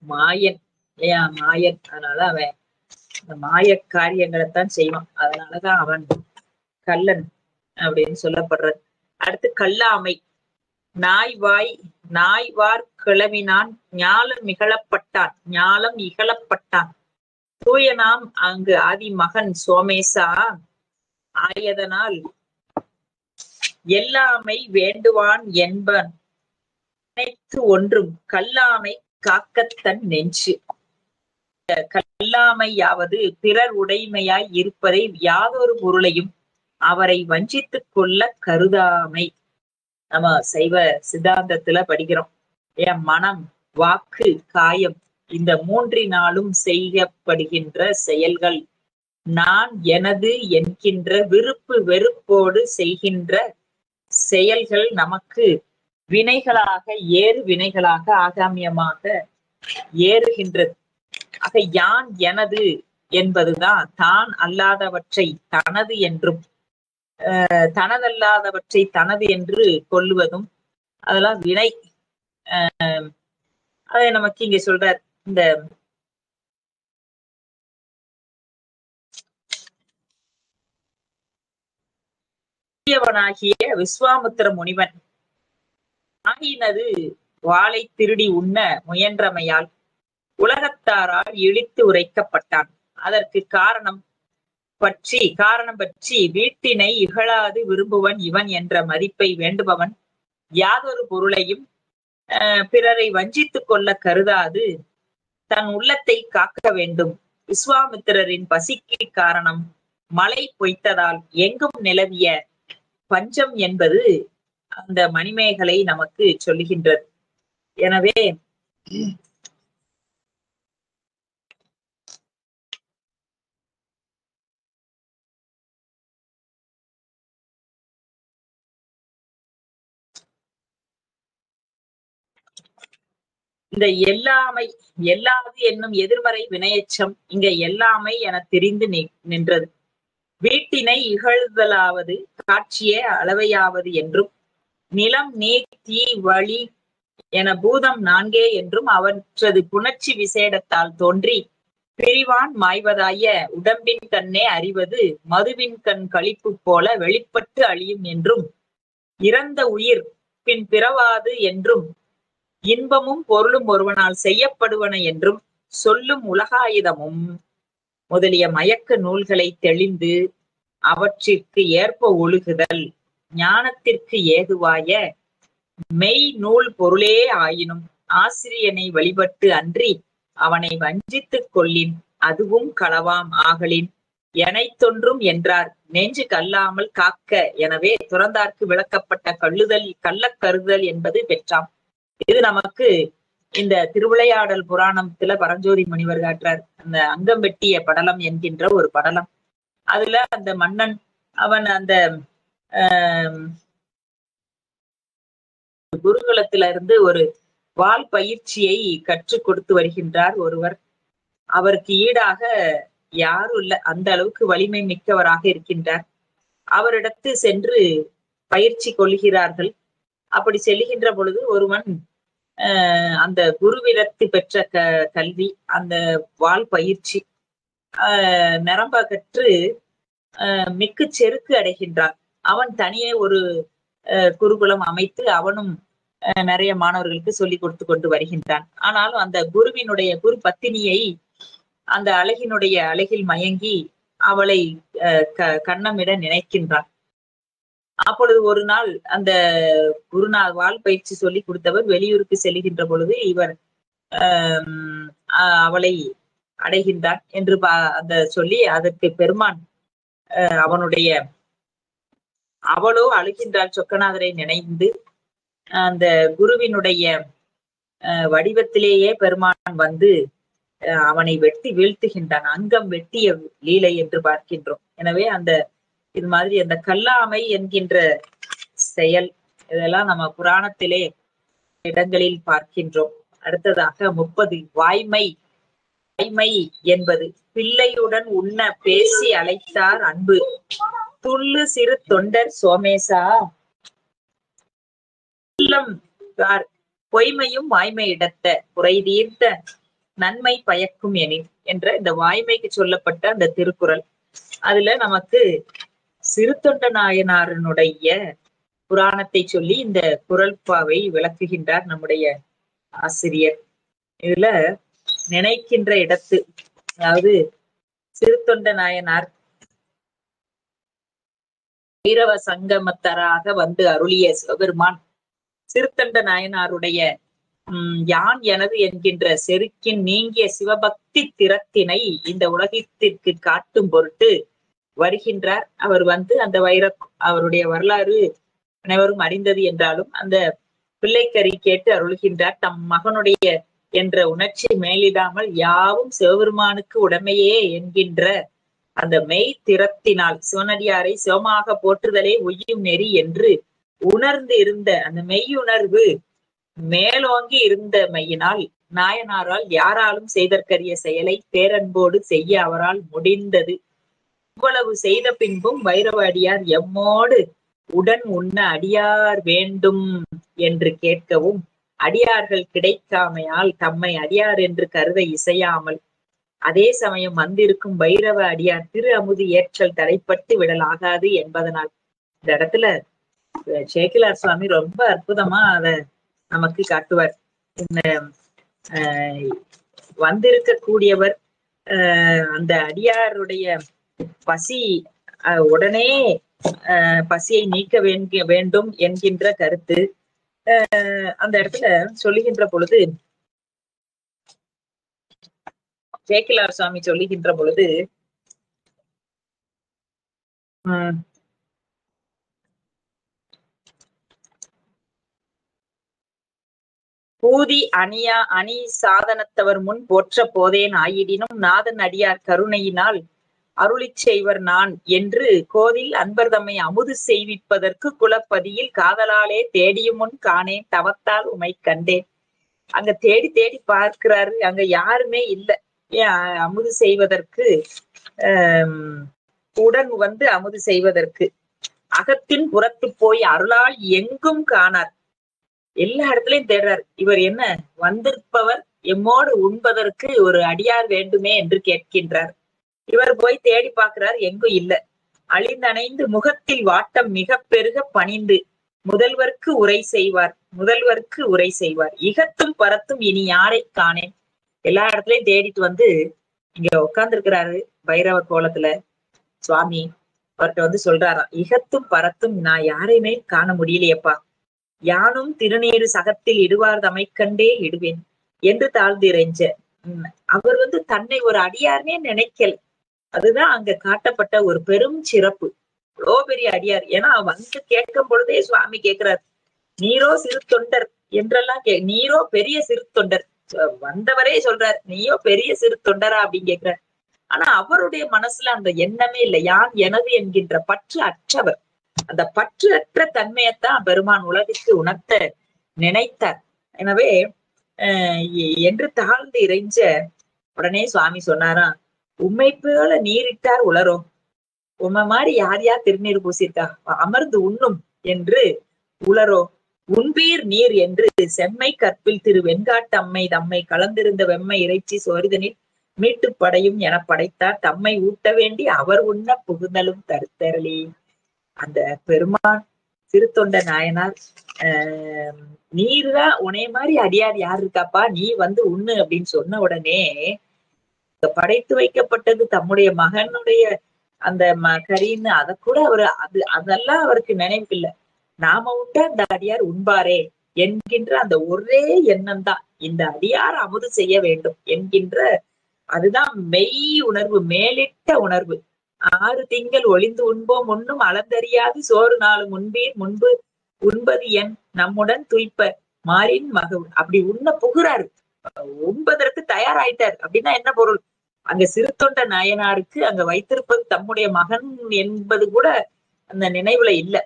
மாயன் இல்லையா, மாயன். அதனால அவன் இந்த மாய காரியங்களைத்தான் செய்வான். அதனாலதான் அவன் கள்ளன் அப்படின்னு சொல்லப்படுறது. அடுத்து கல்லாமை. நாய்வார் கிளவினான் ஞாலம் இகழப்பட்டான் தூயனாம் அங்கு ஆதி மகன் சோமேசா ஆயதனால் எல்லாமை வேண்டுவான் என்பன் அனைத்து ஒன்றும் கல்லாமை காக்கத்தன் நெஞ்சு. கல்லாமையாவது பிறர் உடைமையாய் இருப்பதை யாதொரு பொருளையும் அவரை வஞ்சித்துக் கொள்ள கருதாமை. நம்ம சைவ சித்தாந்தத்துல படிக்கிறோம். மனம், வாக்கு, காயம் இந்த மூன்றினாலும் செய்யப்படுகின்ற செயல்கள் நான் எனது என்கின்ற விருப்பு வெறுப்போடு செய்கின்ற செயல்கள் நமக்கு வினைகளாக வினைகளாக ஆகாமியமாக ஏறுகின்றது. ஆக யான் எனது என்பதுதான் தான் அல்லாதவற்றை தனது என்றும் தனதல்லாதவற்றை தனது என்று கொள்ளுவதும் அதெல்லாம் வினை. அதை நமக்கு இங்க சொல்றார். இந்த பெரியவனாகிய விஸ்வாமித்திர முனிவன் ஆகினது வாளை திருடி உண்ண முயன்றமையால் உலகத்தாரால் இழித்து உரைக்கப்பட்டான். அதற்கு காரணம் பற்றி வீட்டினை இகழாது விரும்புவன் இவன் என்ற மதிப்பை வேண்டுபவன் யாதொரு பொருளையும் பிறரை வஞ்சித்துக் கொள்ள கருதாது தன் உள்ளத்தை காக்க வேண்டும். விஸ்வாமித்திரரின் பசிக்கு காரணம் மழை பொய்த்ததால் எங்கும் நிலவிய பஞ்சம் என்பது அந்த மணிமேகலை நமக்கு சொல்லுகின்றது. எனவே இந்த எல்லாது என்னும் எதிர்மறை வினையச்சம் இங்க எல்லாமை என தெரிந்து நின்றது. வீட்டினை இகழ்தலாவது காட்சியே அளவையாவது என்றும் நிலம் நீர் தீ வழி என பூதம் நான்கே என்றும் அவற்றது புணர்ச்சி விசேடத்தால் தோன்றி பிரிவான் மாய்வதாய உடம்பின் கண்ணே அறிவது மதுவின் கண் களிப்பு போல வெளிப்பட்டு அழியும் என்றும் இறந்த உயிர் பின் பிறவாது என்றும் இன்பமும் பொருளும் ஒருவனால் செய்யப்படுவன என்றும் சொல்லும் உலகாயுதமும் முதலிய மயக்க நூல்களை தெளிந்து அவற்றிற்கு ஏற்ப ஒழுகுதல் ஞானத்திற்கு ஏதுவாய மெய் நூல் பொருளே ஆயினும் ஆசிரியனை வழிபட்டு அன்றி அவனை வஞ்சித்துக் கொள்ளின் அதுவும் களவாம் ஆகலின் எனைத்தொன்றும் என்றார் நெஞ்சு கல்லாமல் காக்க. எனவே துறந்தார்க்கு விளக்கப்பட்ட கள்ளக் கருதல் என்பது பெற்றாம். இது நமக்கு இந்த திருவிளையாடல் புராணத்துல பரஞ்சோதி முனிவர் காட்டுறார். அந்த அங்கம் வெட்டிய படலம் என்கின்ற ஒரு படலம். அதுல அந்த மன்னன் அவன் அந்த குருகுலத்தில இருந்து ஒரு வாள் பயிற்சியை கற்றுக் கொடுத்து வருகின்றார் ஒருவர். அவருக்கு ஈடாக யாரும் இல்ல, அந்த அளவுக்கு வலிமை மிக்கவராக இருக்கின்றார். அவரிடத்து சென்று பயிற்சி கொள்கிறார்கள். அப்படி செல்லுகின்ற பொழுது ஒருவன் அந்த குருவிடத்து பெற்ற கல்வி, அந்த வாள் பயிற்சி நிரம்ப கற்று மிக்கு செருக்கு அடைகின்றான். அவன் தனியே ஒரு குருகுலம் அமைத்து அவனும் நிறைய மாணவர்களுக்கு சொல்லிக் கொடுத்து கொண்டு வருகின்றான். ஆனாலும் அந்த குரு பத்தினியை அந்த அழகில் மயங்கி அவளை கண்ணமிட நினைக்கின்றான். அப்பொழுது ஒரு நாள் அந்த வாள் பயிற்சி சொல்லி கொடுத்தவர் வெளியூருக்கு செல்லுகின்ற பொழுது இவர் அவளை அடைகின்றான் என்று அந்த சொல்லி அதற்கு பெருமான் அவளோ அழுகின்றாள். சொக்கநாதரை நினைந்து அந்த குருவினுடைய வடிவத்திலேயே பெருமான் வந்து அவனை வெட்டி வீழ்த்துகின்றான். அங்கம் வெட்டிய லீலை என்று பார்க்கின்றோம். எனவே இது மாதிரி அந்த கல்லாமை என்கின்ற செயல் இதெல்லாம் நம்ம புராணத்திலே இடங்களில் பார்க்கின்றோம். அடுத்ததாக 30 வாய்மை என்பது பிள்ளையுடன் உண்ண பேசி அழைத்தார் அன்பு துள்ளு சிறு தொண்டர் சோமேசா பொய்மையும் வாய்மை இடத்த குறை தீர்த்த நன்மை பயக்கும் எனின் என்ற இந்த வாய்மைக்கு சொல்லப்பட்ட அந்த திருக்குறள். அதுல நமக்கு சிறுத்தொண்ட நாயனாரனுடைய புராணத்தை சொல்லி இந்த குறள்பாவை விளக்குகின்றார் நம்முடைய ஆசிரியர். இதுல நினைக்கின்ற இடத்து, அதாவது சிறுத்தொண்ட நாயனார் பைரவ சங்கமத்தராக வந்து அருளிய சிவபெருமான் சிறுத்தொண்ட நாயனாருடைய யான் எனது என்கின்ற செருக்கின் நீங்கிய சிவபக்தி திறத்தினை இந்த உலகத்திற்கு காட்டும் பொருட்டு வருகின்றார். அவர் வந்து அந்த அவருடைய வரலாறு அனைவரும் அறிந்தது என்றாலும் அந்த பிள்ளைக்கறி கேட்டு அருள்கின்றார். தம் மகனுடைய என்ற உணர்ச்சி மேலிடாமல் யாவும் சிவபெருமானுக்கு உடமையே என்கின்ற அந்த மெய் திறத்தினால் சிவனடியாரை சிவமாக போற்றுதலே உய்யும் நெறி என்று உணர்ந்து இருந்த அந்த மெய்யுணர்வு மேலோங்கி இருந்த மையினால் நாயனாரால் யாராலும் செய்தற்கரிய செயலை பேரன்போடு செய்ய அவரால் முடிந்தது. இவ்வளவு செய்த பின்பும் வைரவ அடியார் எம்மோடு உடன் உண்ண அடியார் வேண்டும் என்று கேட்கவும் அடியார்கள் கிடைக்காமையால் தம்மை அடியார் என்று கருத இசையாமல் அதே சமயம் வந்திருக்கும் வைரவ அடியார் திரு அமுது ஏற்றல் தடைப்பட்டு விடலாகாது என்பதனால் இந்த இடத்துல சேக்கிலார் சுவாமி ரொம்ப அற்புதமா அத நமக்கு காட்டுவார். இந்த வந்திருக்கக்கூடியவர் அந்த அடியாருடைய பசி உடனே பசியை நீக்க வேண்டும் என்கின்ற கருத்து அந்த இடத்துல சொல்லுகின்ற பொழுது, சேக்கிலார் சுவாமி சொல்லுகின்ற பொழுது பூதி அணி சாதனத்தவர் முன் போற்ற போதேன் ஆயிடினும் நாதன் அடியார் கருணையினால் அருளிச் செய்வர் நான் என்று கோதில் அன்பர் தம்மை அமுது செய்விப்பதற்கு குலப்பதியில் காதலாலே தேடியும் முன் காணேன் தவத்தால் உமை கண்டேன். அங்க தேடி தேடி பார்க்கிறாரு, அங்க யாருமே இல்லை. ஏன் அமுது செய்வதற்கு உடன் வந்து அமுது செய்வதற்கு அகத்தின் புறத்து போய் அருளால் எங்கும் காணார். எல்லா இடத்துலயும் தேடுறார். இவர் என்ன வந்திருப்பவர் எம்மோடு உண்பதற்கு ஒரு அடியார் வேண்டுமே என்று கேட்கின்றார். இவர் போய் தேடி பார்க்கிறார், எங்கும் இல்ல. அழிந்தணைந்து முகத்தில் வாட்டம் மிக பெருக பணிந்து முதல்வர்க்கு உரை செய்வார் இகத்தும் பரத்தும் இனி யாரை காணேன். எல்லா இடத்துலயும் தேடிட்டு வந்து இங்க உட்கார்ந்து இருக்கிறாரு பைரவ கோலத்துல சுவாமி. அவர்கிட்ட வந்து சொல்றாராம், இகத்தும் பரத்தும் நான் யாரையுமே காண முடியலையப்பா. யானும் திருநீரு சகத்தில் இடுவார் தமைக்கண்டே இடுவேன் என்று தாழ்ந்திரைஞ்ச. அவர் வந்து தன்னை ஒரு அடியார்னே நினைக்கல. அதுதான் அங்க காட்டப்பட்ட ஒரு பெரும் சிறப்பு. இவ்வளோ பெரிய அடியார். ஏன்னா வந்து கேட்கும் பொழுதே சுவாமி கேட்கிறார், நீரோ சிறு தொண்டர் என்றெல்லாம் நீரோ பெரிய சிறு தொண்டர். வந்தவரே சொல்றார், நீயோ பெரிய சிறு தொண்டரா அப்படின்னு கேட்கிறார். ஆனா அவருடைய மனசுல அந்த எண்ணமே இல்லை. யான் எனது என்கின்ற பற்று அற்றவர். அந்த பற்று அற்ற தன்மையத்தான் பெருமான் உலகிற்கு உணர்த்த நினைத்தார். எனவே என்று தாழ்ந்து இறைஞ்ச உடனே சுவாமி சொன்னாராம், உம்மை போல நீரிட்டார் உளரோ. உம்மை மாதிரி யார் யார் திருநீர் பூசியிருக்கா, அமர்ந்து உண்ணும் என்று உளரோ. உண்பீர் நீர் என்று செம்மை கற்பில் திரு வெண்காட்டம்மை தம்மை கலந்திருந்த வெம்மை இறைச்சி சோரிதனில் மீட்டு படையும் என படைத்தார். தம்மை ஊட்ட வேண்டி அவர் உண்ண புகுதலும் தருத்தரளி. அந்த பெருமான் திருத்தொண்ட நாயனார் நீர்தான் உனைய மாதிரி அடியார் யார் இருக்காப்பா, நீ வந்து உண்ணு அப்படின்னு சொன்ன உடனே படைத்து வைக்கப்பட்டது தம்முடைய மகனுடைய அந்த கறின்னு அதை கூட அவரு அதெல்லாம் அவருக்கு நினைவு இல்லை. நாம உண்ட அந்த அடியார் உண்பாரே என்கின்ற அந்த ஒரே எண்ணம் தான் இந்த அடியார் அமுது செய்ய வேண்டும் என்கின்ற அதுதான் மெய் உணர்வு, மேலிட்ட உணர்வு. 6 திங்கள் ஒளிந்து உண்போம் உண்ணும் அளந்தறியாது சோறு 4 முன்பீர் முன்பு உண்பது என் நம்முடன் துய்ப்ப மாறின் மக. அப்படி உண்ண புகுறாரு, உண்பதற்கு தயாராயிட்டார். அப்படின்னா என்ன பொருள்? அங்க சிறு தொண்ட நாயனாருக்கு அங்க வைத்திருப்பது தம்முடைய மகன் என்பது கூட அந்த நினைவுல இல்ல.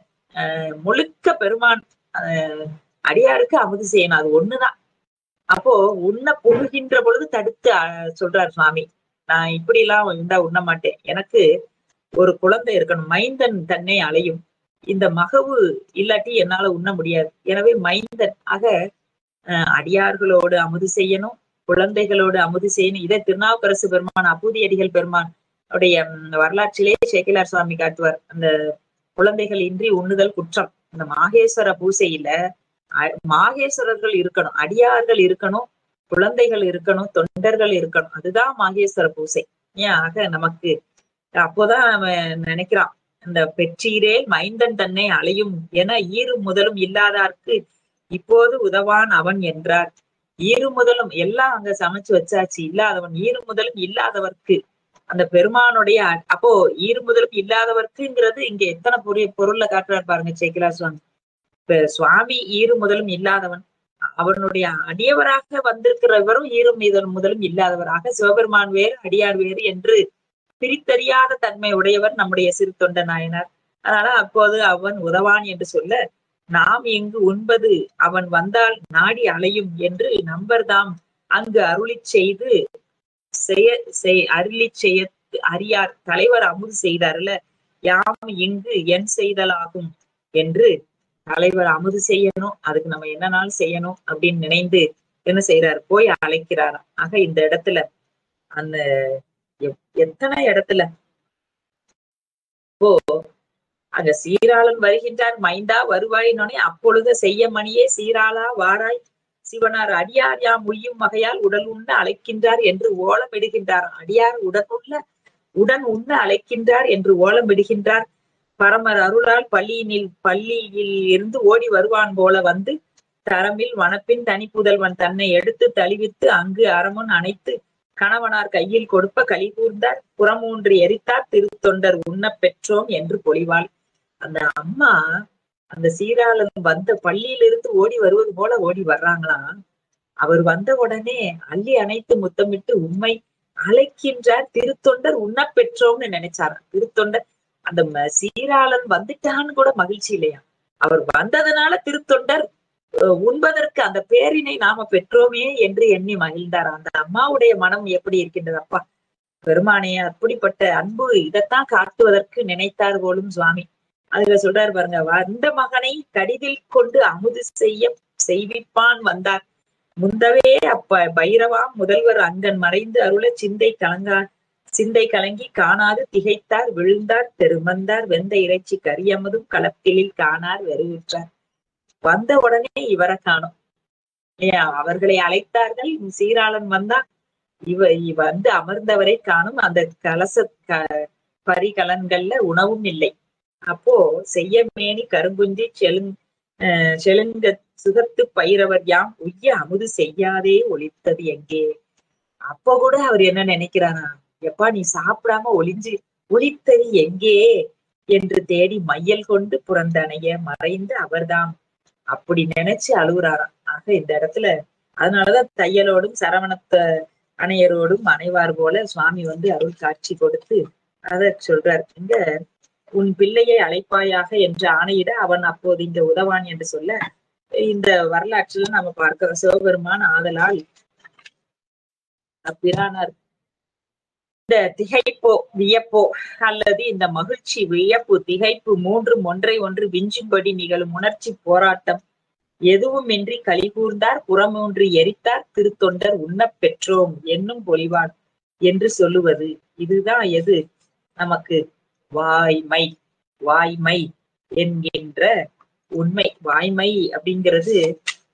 முழுக்க பெருமான் அடியாருக்கு அமுது செய்யணும், அது ஒண்ணுதான். அப்போ உண்ண புகுகின்ற பொழுது தடுத்து சொல்றார் சுவாமி, நான் இப்படி எல்லாம் இருந்தா உண்ண மாட்டேன். எனக்கு ஒரு குழந்தை இருக்கணும். மைந்தன் தன்னை அலையும். இந்த மகவு இல்லாட்டி என்னால உண்ண முடியாது. எனவே மைந்தன் ஆக அடியார்களோடு அமுது செய்யணும், குழந்தைகளோடு அமுது செய்யணும். இதை திருநாவுக்கரசு பெருமான் அப்பூதியடிகள் பெருமான் உடைய வரலாற்றிலே சேக்கிலார் சுவாமி காட்டுவார். அந்த குழந்தைகள் இன்றி உண்ணுதல் குற்றம். இந்த மாகேஸ்வர பூசையில மாகேஸ்வரர்கள் இருக்கணும், அடியார்கள் இருக்கணும், குழந்தைகள் இருக்கணும், தொண்டர்கள் இருக்கணும். அதுதான் மாகேஸ்வர பூசை. ஏன் ஆக நமக்கு அப்போதான் அவன் நினைக்கிறான், இந்த பெற்றீரே மைந்தன் தன்னை அலையும் என ஈரு முதலும் இல்லாதார்க்கு இப்போது உதவான் அவன் என்றார். ஈரு முதலும் எல்லாம் அங்க சமைச்சு வச்சாச்சு, இல்லாதவன் ஈரு முதலும் இல்லாதவர்க்கு அந்த பெருமானுடைய அப்போ ஈரு முதலும் இல்லாதவர்க்குங்கிறது இங்க எத்தனை பொருள்ல காட்டுறாரு பாருங்க சேக்கிலார் சுவாமி. இப்ப சுவாமி ஈரு முதலும் இல்லாதவன், அவனுடைய அடியவராக வந்திருக்கிறவரும் ஈரும் முதலும் இல்லாதவராக, சிவபெருமான் வேறு அடியார் வேறு என்று பிரித்தறியாத தன்மை உடையவர் நம்முடைய சிறு தொண்ட நாயனார். அதனால அப்போது அவன் உதவான் என்று சொல்ல, நாம் இங்கு உண்பது அவன் வந்தால் நாடி அலையும் என்று நம்பர்தாம் அங்கு அருளி செய்ய அறியார் தலைவர் அமுது செய்தார்ல, யாம் இங்கு என் செய்தலாகும் என்று தலைவர் அமுது செய்யணும், அதுக்கு நம்ம என்னன்னாலும் செய்யணும் அப்படின்னு நினைந்து என்ன செய்யறாரு, போய் அழைக்கிறாராம். ஆக இந்த இடத்துல அந்த எத்தனை இடத்துல இப்போ அங்க சீராளன் வருகின்றார், மைந்தா வருவாயினோனே அப்பொழுது செய்ய மணியே சீராளா வாராய் சிவனார் அடியார் யாம் உய்யும் வகையால் உடல் உண்ண அழைக்கின்றார் என்று ஓலமிடுகின்றார். அடியார் உடன் உண்ண அழைக்கின்றார் என்று ஓலமிடுகின்றார். பரமர் அருளால் பள்ளியில் இருந்து ஓடி வருவான் போல வந்து தரமில் வனப்பின் தனி புதல்வன் தன்னை எடுத்து தழுவித்து அங்கு அரமுன் அணைத்து கணவனார் கையில் கொடுப்ப களி கூர்ந்தார். புறமூன்று எரித்தார் திருத்தொண்டர் உண்ணப் பெற்றோம் என்று பொழிவாள். அந்த அம்மா அந்த சீராளன் வந்த பள்ளியிலிருந்து ஓடி வருவது போல ஓடி வர்றாங்களாம். அவர் வந்த உடனே அள்ளி அணைத்து முத்தமிட்டு உண்மை அழைக்கின்றார். திருத்தொண்டர் உண்ணப் பெற்றோம்னு நினைச்சாராம். திருத்தொண்டர் அந்த சீராளன் வந்துட்டான்னு கூட மகிழ்ச்சி இல்லையா, அவர் வந்ததுனால திருத்தொண்டர் உண்பதற்கு அந்த பேரினை நாம பெற்றோமே என்று எண்ணி மகிழ்ந்தார். அந்த அம்மாவுடைய மனம் எப்படி இருக்கின்றது அப்பா பெருமானே, அப்படிப்பட்ட அன்பு இதைத்தான் காட்டுவதற்கு நினைத்தார் போலும் சுவாமி. அதுல சொல்றாரு பாருங்க, வந்த மகனை கடிதில் கொண்டு அமுது செய்விப்பான் வந்தார் முந்தவே அப்ப பைரவாம் முதல்வர் அங்கன் மறைந்து அருள சிந்தை கலங்கி காணாது திகைத்தார் விழுந்தார் தெருமந்தார் வெந்த இறைச்சி கரியமதும் களத்திலில் காணார் வெறுவிற்றார். வந்த உடனே இவரை காணும். அவர்களை அழைத்தார்கள். சீராளன் வந்தா வந்து அமர்ந்தவரை காணும். அந்த கலச பரிகலன்கள்ல உணவும் இல்லை. அப்போ செய்யமேனி கருங்குஞ்சி செலுங்க சுகத்து பயிரவர் யாம் உய்ய அமுது செய்யாதே ஒளித்தது எங்கே. அப்ப கூட அவர் என்ன நினைக்கிறாரா, எப்பா நீ சாப்பிடாம ஒளித்தது எங்கே என்று தேடி மையல் கொண்டு புறந்தனைய மறைந்து அவர்தாம் அப்படி நினைச்சு அழுகுறாராம். ஆக இந்த இடத்துல அதனாலதான் தையலோடும் சரவணத்த அணையரோடும் அணைவார் போல சுவாமி வந்து அருள் காட்சி கொடுத்து அத சொல்றார். இங்க உன் பிள்ளையை அழைப்பாயாக என்று ஆணையிட அவன் அப்போது இங்க உதவான் என்று சொல்ல இந்த வரலாற்றுல நம்ம பார்க்கிறோம். சிவபெருமான் ஆதலால் அப்பிரானார் இந்த திகைப்போ வியப்போ அல்லது இந்த மகிழ்ச்சி வியப்பு திகைப்பு மூன்றும் ஒன்றை ஒன்று விஞ்சும்படி நிகழும் உணர்ச்சி போராட்டம் எதுவுமின்றி களி கூர்ந்தார். புறமூன்று எரித்தார் திருத்தொண்டர் உண்ணப் பெற்றோம் என்னும் பொலிவான் என்று சொல்லுவது. இதுதான் எது நமக்கு வாய்மை என்கின்ற உண்மை. வாய்மை அப்படிங்கிறது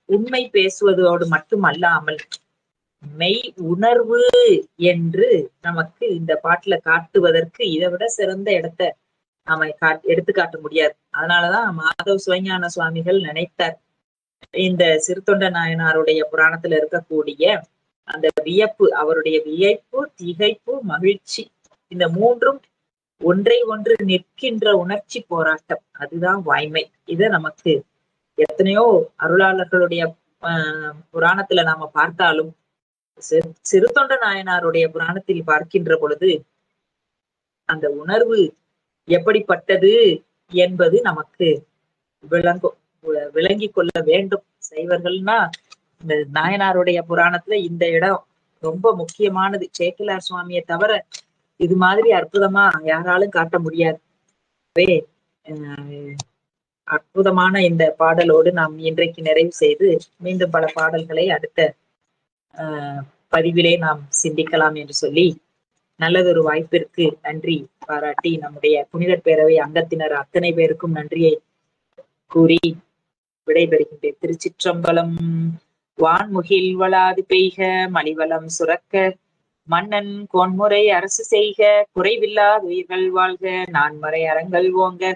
உண்மை பேசுவதோடு மட்டும் அல்லாமல் மெய் உணர்வு என்று நமக்கு இந்த பாட்டுல காட்டுவதற்கு இதை விட சிறந்த இடத்தை நாம எடுத்து காட்ட முடியாது. அதனாலதான் மாதவ சிவஞான சுவாமிகள் நினைத்தார், இந்த சிறுத்தொண்ட நாயனாருடைய புராணத்துல இருக்கக்கூடிய அந்த வியப்பு, அவருடைய வியப்பு திகைப்பு மகிழ்ச்சி இந்த மூன்றும் ஒன்றை ஒன்று நிற்கின்ற உணர்ச்சி போராட்டம், அதுதான் வாய்மை. இத நமக்கு எத்தனையோ அருளாளர்களுடைய புராணத்துல நாம பார்த்தாலும் சிறுத்தொண்ட நாயனாருடைய புராணத்தில் பார்க்கின்ற பொழுது அந்த உணர்வு எப்படிப்பட்டது என்பது நமக்கு விளங்கி கொள்ள வேண்டும். சைவர்கள்னா இந்த நாயனாருடைய புராணத்துல இந்த இடம் ரொம்ப முக்கியமானது. சேக்கிலார் சுவாமியை தவிர இது மாதிரி அற்புதமா யாராலும் காட்ட முடியாது. அற்புதமான இந்த பாடலோடு நாம் இன்றைக்கு நிறைவு செய்து மீண்டும் பல பாடல்களை அடுத்த பதிவிலே நாம் சிந்திக்கலாம் என்று சொல்லி நல்லதொரு வாய்ப்பிற்கு நன்றி பாராட்டி நம்முடைய புனிதர் பேரவை அங்கத்தினர் அத்தனை பேருக்கும் நன்றியை கூறி விடைபெறுகின்றேன். திருச்சிற்றம்பலம். வான்முகில் வளாது பெய்க மலிவளம் சுரக்க மன்னன் கோன்முறை அரசு செய்க குறைவில்லாத உயிர்கள் வாழ்க நான்மறை அறங்கள் ஓங்க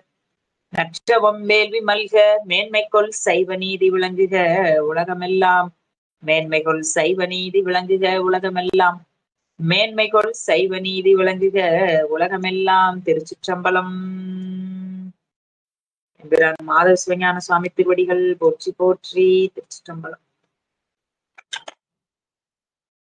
நற்றவம் வேள்வி மல்க மேன்மைக்கொள் சைவ நீதி விளங்குக உலகமெல்லாம் மேன்மைகொள் சைவ நீதி விளங்குக உலகமெல்லாம் மேன்மைகொள் சைவ நீதி விளங்குக உலகமெல்லாம். திருச்சிற்றம்பலம். என்கிறார் மாதவ சிவஞான சுவாமி திருவடிகள் போற்றி போற்றி. திருச்சிற்றம்பலம்.